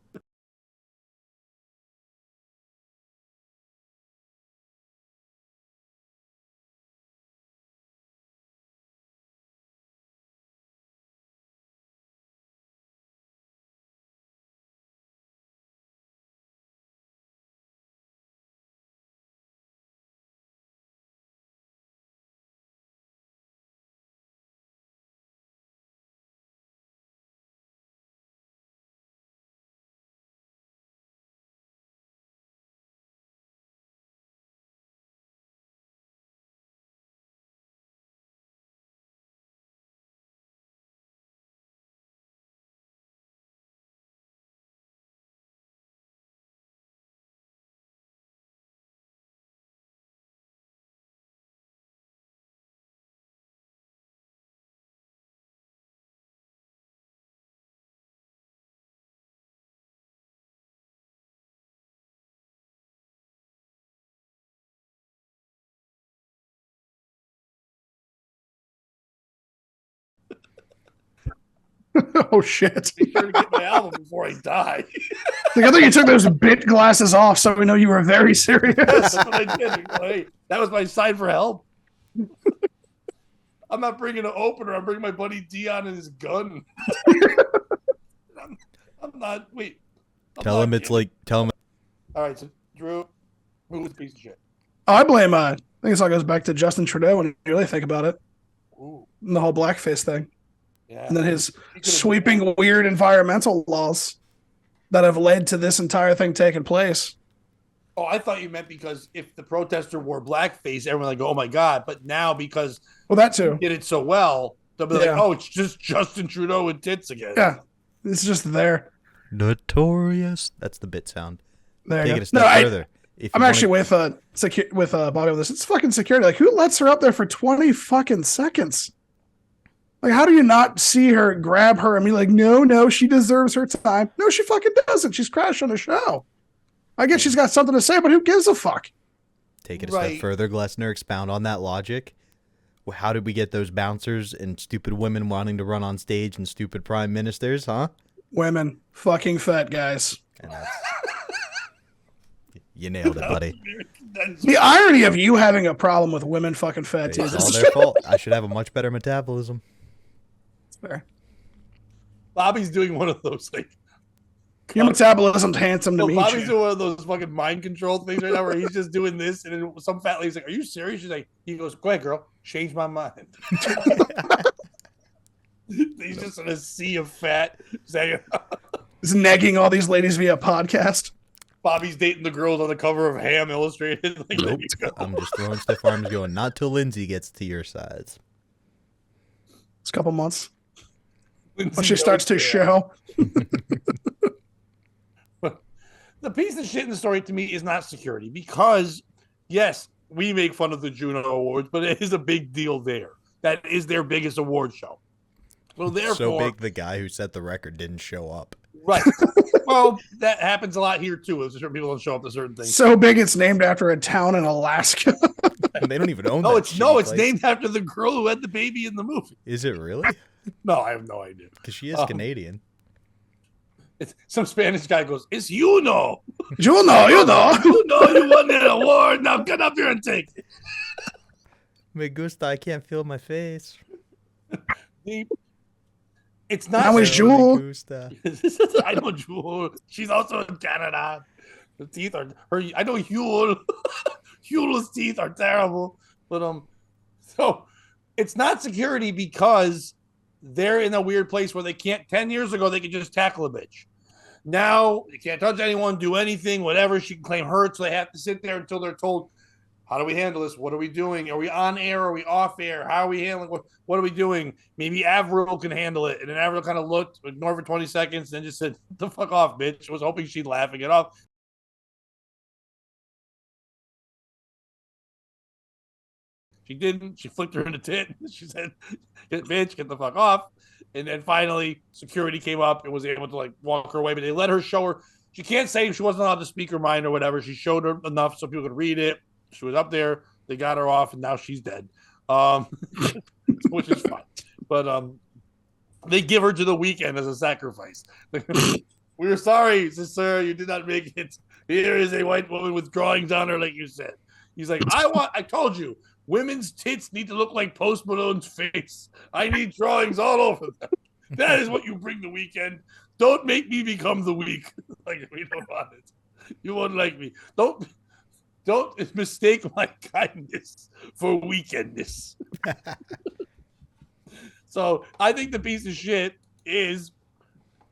Oh shit! Make sure to get my album before I die. Like, I think you took those bit glasses off, so we know you were very serious. That's what I did. Hey, that was my sign for help. I'm not bringing an opener. I'm bringing my buddy Dion and his gun. I'm not. Wait. Tell him it's like. Tell him. All right, so Drew, who's a piece of shit? I blame. I think this all goes back to Justin Trudeau when you really think about it, Ooh, and the whole blackface thing, yeah. and then his sweeping weird environmental laws that have led to this entire thing taking place. Oh, I thought you meant because if the protester wore blackface, everyone would go, "Oh my god!" But now because Well, that too. he did it so well, they'll be like, Yeah. "Oh, it's just Justin Trudeau and tits again." Yeah, it's just there. Notorious. That's the bit sound. There Take you it go. a step No, further. If I'm you actually wanna- with Bobby on this. It's fucking security. Like, who lets her up there for 20 fucking seconds? Like, how do you not see her, grab her, and be like, no, she deserves her time? No, she fucking doesn't. She's crashing the show. I guess she's got something to say, but who gives a fuck? Take it a Right. step further, Glessner. Expound on that logic. Well, how did we get those bouncers and stupid women wanting to run on stage and stupid prime ministers, huh? Women, fucking fat guys. And that's... You nailed it, buddy. The irony of you having a problem with women fucking fat It's titties. all This is their fault. I should have a much better metabolism. fair. Bobby's doing one of those like. Your metabolism's handsome to No, meet Bobby's you. doing one of those fucking mind control things right now where he's just doing this, and then some fat lady's like, "Are you serious?" She's like, he goes, "Go ahead, girl, change my mind." He's just in a sea of fat. Saying, He's negging all these ladies via podcast. Bobby's dating the girls on the cover of Ham Illustrated. Like, Nope. I'm just throwing stiff arms going, not till Lindsay gets to your size. It's a couple months. Lindsay When she starts to show. The piece of shit in the story to me is not security because, yes, we make fun of the Juno Awards, but it is a big deal there. That is their biggest award show. So therefore, so big the guy who set the record didn't show up. Right. Well, that happens a lot here too. Certain people don't show up to certain things. So big it's named after a town in Alaska. And they don't even own No, that it's place. named after the girl who had the baby in the movie. Is it really? No, I have no idea. Because she is Canadian. Some Spanish guy goes, "It's you know. You know. You won that award. Now get up here and take it." Me gusta, I can't feel my face. It's not. Now is Jewel. I know Jewel. She's also in Canada. The teeth are her. I know Huel. Huel's teeth are terrible, but so it's not security because they're in a weird place where they can't. 10 years ago, they could just tackle a bitch. Now you can't touch anyone, do anything, whatever. She can claim hurt, so they have to sit there until they're told, how do we handle this? What are we doing? Are we on air? Are we off air? How are we handling? What are we doing? Maybe Avril can handle it. And then Avril kind of looked, ignored for 20 seconds, and then just said, the fuck off, bitch. I was hoping she'd laugh and get off. She didn't. She flicked her in the tit. She said, bitch, get the fuck off. And then finally, security came up and was able to like walk her away, but they let her show her. She can't say she wasn't allowed to speak her mind or whatever. She showed her enough so people could read it. She was up there. They got her off, and now she's dead, which is fine. But they give her to the weekend as a sacrifice. We're sorry, sister, you did not make it. Here is a white woman with drawings on her, like you said. He's like, I told you, women's tits need to look like Post Malone's face. I need drawings all over them. That is what you bring the weekend. Don't make me become the weak. Like, we don't want it. You won't like me. Don't mistake my kindness for weakendness. So I think the piece of shit is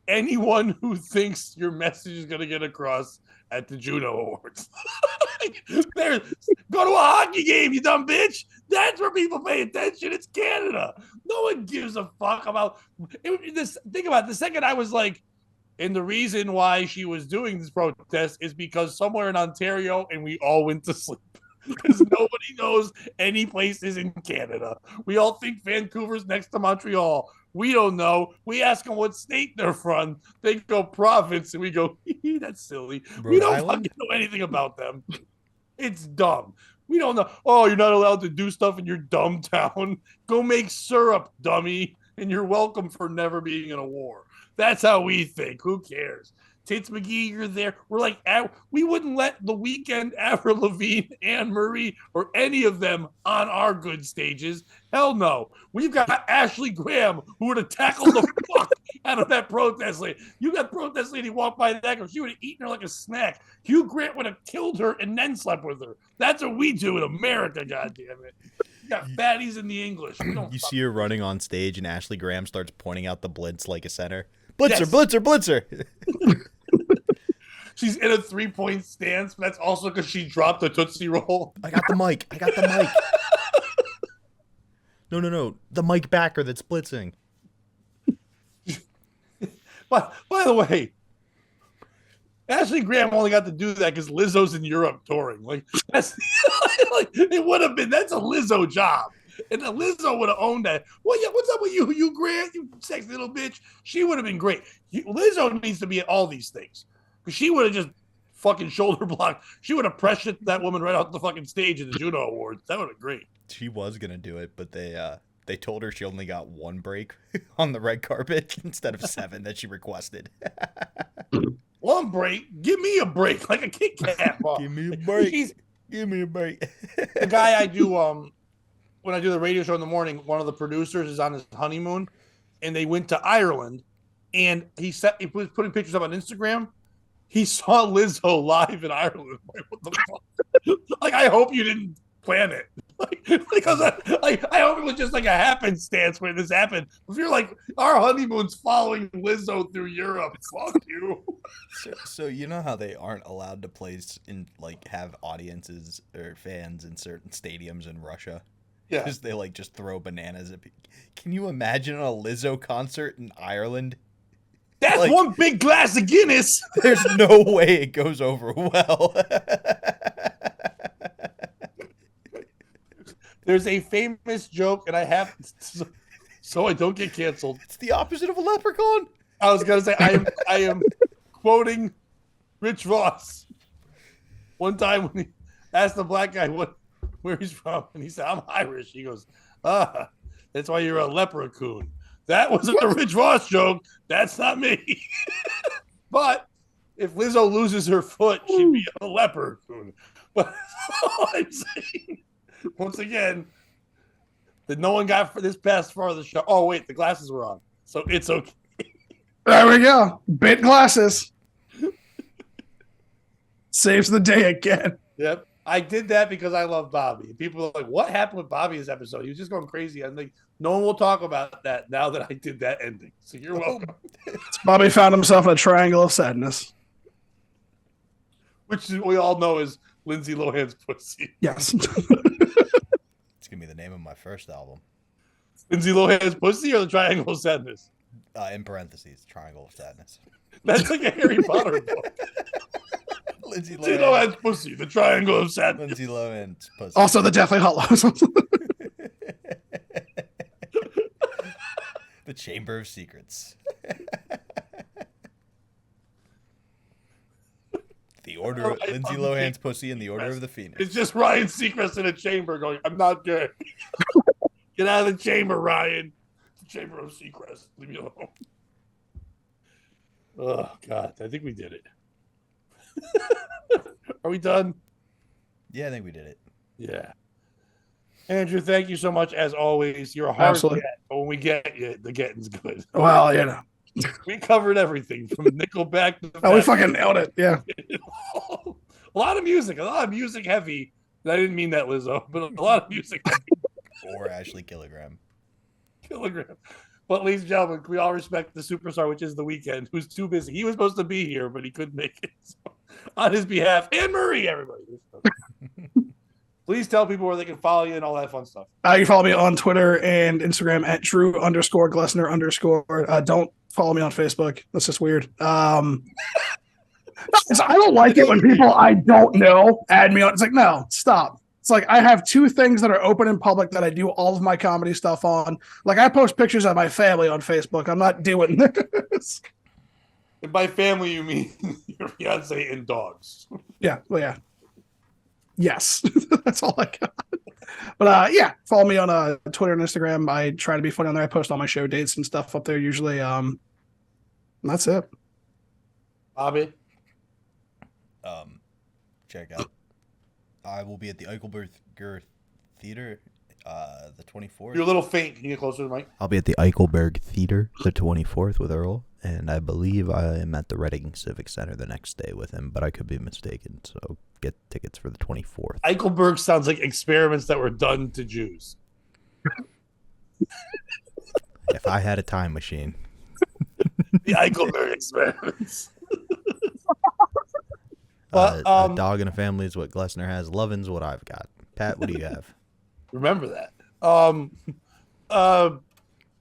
anyone who thinks your message is going to get across at the Juno Awards. Go to a hockey game, you dumb bitch. That's where people pay attention. It's Canada. No one gives a fuck about this. Think about it. The second I was like, and the reason why she was doing this protest is because somewhere in Ontario, and we all went to sleep. Because nobody knows any places in Canada. We all think Vancouver's next to Montreal. We don't know. We ask them what state they're from. They go province, and we go, that's silly. We don't fucking know anything about them. It's dumb. We don't know. Oh, you're not allowed to do stuff in your dumb town. Go make syrup, dummy. And you're welcome for never being in a war. That's how we think. Who cares? Tits McGee, you're there. We're like, we wouldn't let The Weeknd, Avril Lavigne, Anne Marie, or any of them on our good stages. Hell no. We've got Ashley Graham, who would have tackled the fuck out of that protest lady. You got protest lady walk by that girl. She would have eaten her like a snack. Hugh Grant would have killed her and then slept with her. That's what we do in America, goddammit. You got fatties in the English. You see her running on stage, and Ashley Graham starts pointing out the blitz like a center. Blitzer, yes. Blitzer. She's in a 3-point stance, but that's also because she dropped a Tootsie Roll. I got the mic. No. The mic backer that's blitzing. But by the way, Ashley Graham only got to do that because Lizzo's in Europe touring. Like, that's like it would have been. That's a Lizzo job. And Lizzo would have owned that. Well, yeah, what's up with you, Hugh Grant, you sexy little bitch? She would have been great. Lizzo needs to be at all these things. Because she would have just fucking shoulder blocked. She would have pressured that woman right off the fucking stage at the Juno Awards. That would have been great. She was going to do it, but they told her she only got 1 break on the red carpet instead of 7 that she requested. 1 break? Give me a break. Like a Kit Kat. Give me a break. Give me a break. The guy I do, when I do the radio show in the morning, one of the producers is on his honeymoon, and they went to Ireland, and he was putting pictures up on Instagram. He saw Lizzo live in Ireland. Like, what the fuck? Like, I hope you didn't planet. Because I hope it was just like a happenstance when this happened. If you're like, our honeymoon's following Lizzo through Europe, fuck you. So you know how they aren't allowed to place in like have audiences or fans in certain stadiums in Russia? Yeah. Because they like just throw bananas at people. Can you imagine a Lizzo concert in Ireland? That's like, one big glass of Guinness. There's no way it goes over well. There's a famous joke, and I have so I don't get canceled. It's the opposite of a leprechaun. I was gonna say I am quoting Rich Ross. One time when he asked the black guy where he's from, and he said, "I'm Irish." He goes, that's why you're a leprechaun." That wasn't a Rich Ross joke. That's not me. But if Lizzo loses her foot, she'd be a leprechaun. But that's all I'm saying. Once again, that no one got for this past far of the show. Oh, wait, the glasses were on. So it's okay. There we go. Bit glasses. Saves the day again. Yep. I did that because I love Bobby. People are like, what happened with Bobby this episode? He was just going crazy. I'm like, no one will talk about that now that I did that ending. So you're welcome. Bobby found himself in a triangle of sadness. Which we all know is Lindsay Lohan's pussy. Yes. It's going to be the name of my first album. Lindsay Lohan's pussy or the Triangle of Sadness? In parentheses, Triangle of Sadness. That's like a Harry Potter book. Lindsay Lohan's pussy, the Triangle of Sadness. Lindsay Lohan's pussy. Also, the Deathly Hollows. The Chamber of Secrets. The Order of Lindsay Lohan's pussy and the Order of the Phoenix. It's just Ryan Seacrest in a chamber going, I'm not good. Get out of the chamber, Ryan. The Chamber of Seacrest. Leave me alone. Oh, God. I think we did it. Are we done? Yeah, I think we did it. Yeah. Andrew, thank you so much as always. You're a hard Absolutely. get, but when we get you, the getting's good. Well, you know. We covered everything from Nickelback to Oh, we fucking nailed it. Yeah. a lot of music heavy. I didn't mean that, Lizzo, but a lot of music heavy. Or Ashley Kilogram. But ladies and gentlemen, we all respect the superstar, which is The Weeknd, who's too busy. He was supposed to be here, but he couldn't make it. So, on his behalf, Anne Marie, everybody. Please tell people where they can follow you and all that fun stuff. You can follow me on Twitter and Instagram at Drew_Glessner_. Don't follow me on Facebook. That's just weird. I don't like it when people I don't know add me on. It's like, no, stop. It's like I have two things that are open in public that I do all of my comedy stuff on. Like I post pictures of my family on Facebook. I'm not doing this. And by family, you mean your fiance and dogs. Yeah. Well, yeah. Yes. That's all I got. But yeah, follow me on Twitter and Instagram. I try to be funny on there. I post all my show dates and stuff up there usually. That's it. Bobby? Check out. I will be at the Eichelberg Theater the 24th. You're a little faint. Can you get closer to the mic? I'll be at the Eichelberg Theater the 24th with Earl, and I believe I am at the Reading Civic Center the next day with him, but I could be mistaken, so get tickets for the 24th. Eichelberg sounds like experiments that were done to Jews. If I had a time machine. The Eichelberg experiments. A dog in a family is what Glessner has. Lovin's what I've got. Pat, what do you have? Remember that. Are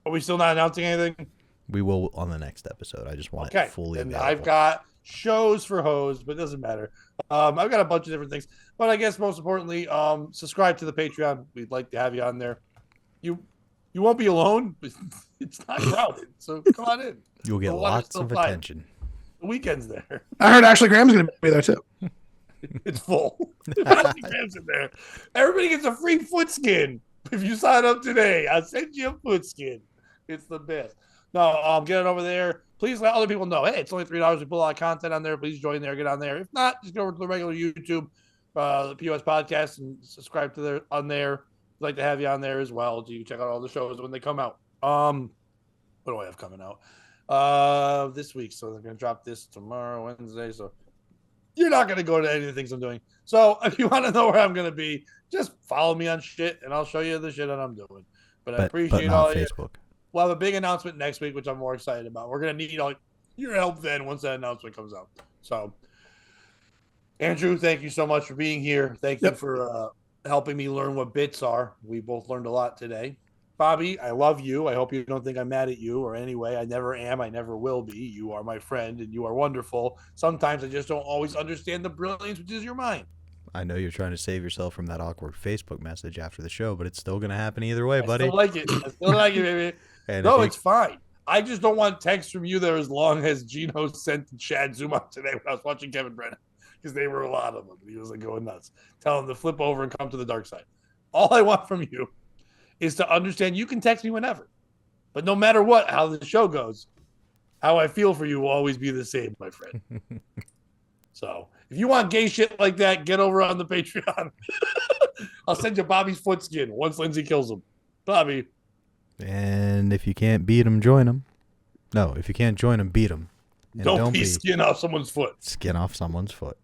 we still not announcing anything? We will on the next episode. I just want it fully and available. I've got shows for hoes, but it doesn't matter. I've got a bunch of different things. But I guess most importantly, subscribe to the Patreon. We'd like to have you on there. You won't be alone. It's not crowded, so come on in. You'll get lots of attention. The Weeknd's there. I heard Ashley Graham's going to be there too. It's full. Ashley Graham's in there. Everybody gets a free foot skin if you sign up today. I'll send you a foot skin. It's the best. No, get it over there. Please let other people know. Hey, it's only $3. We put a lot of content on there. Please join there. Get on there. If not, just go over to the regular YouTube, the POS podcast, and subscribe to on there. We'd like to have you on there as well. So you can check out all the shows when they come out. What do I have coming out? This week. So they're going to drop this tomorrow, Wednesday. So you're not going to go to any of the things I'm doing. So if you want to know where I'm going to be, just follow me on shit, and I'll show you the shit that I'm doing. But I appreciate not all of you. Facebook. We'll have a big announcement next week, which I'm more excited about. We're going to need all your help then once that announcement comes out. So, Andrew, thank you so much for being here. Thank you for helping me learn what bits are. We both learned a lot today. Bobby, I love you. I hope you don't think I'm mad at you or anyway. I never am. I never will be. You are my friend, and you are wonderful. Sometimes I just don't always understand the brilliance, which is your mind. I know you're trying to save yourself from that awkward Facebook message after the show, but it's still going to happen either way, buddy. I still like it. I still like it, baby. No, it's fine. I just don't want texts from you that are as long as Gino sent to Chad Zuma today when I was watching Kevin Brennan, because they were a lot of them. He was like going nuts. Tell him to flip over and come to the dark side. All I want from you is to understand you can text me whenever. But no matter what, how the show goes, how I feel for you will always be the same, my friend. So if you want gay shit like that, get over on the Patreon. I'll send you Bobby's foot skin once Lindsay kills him. Bobby. And if you can't beat him, join him. No, if you can't join him, beat him. Don't be skin off someone's foot. Skin off someone's foot.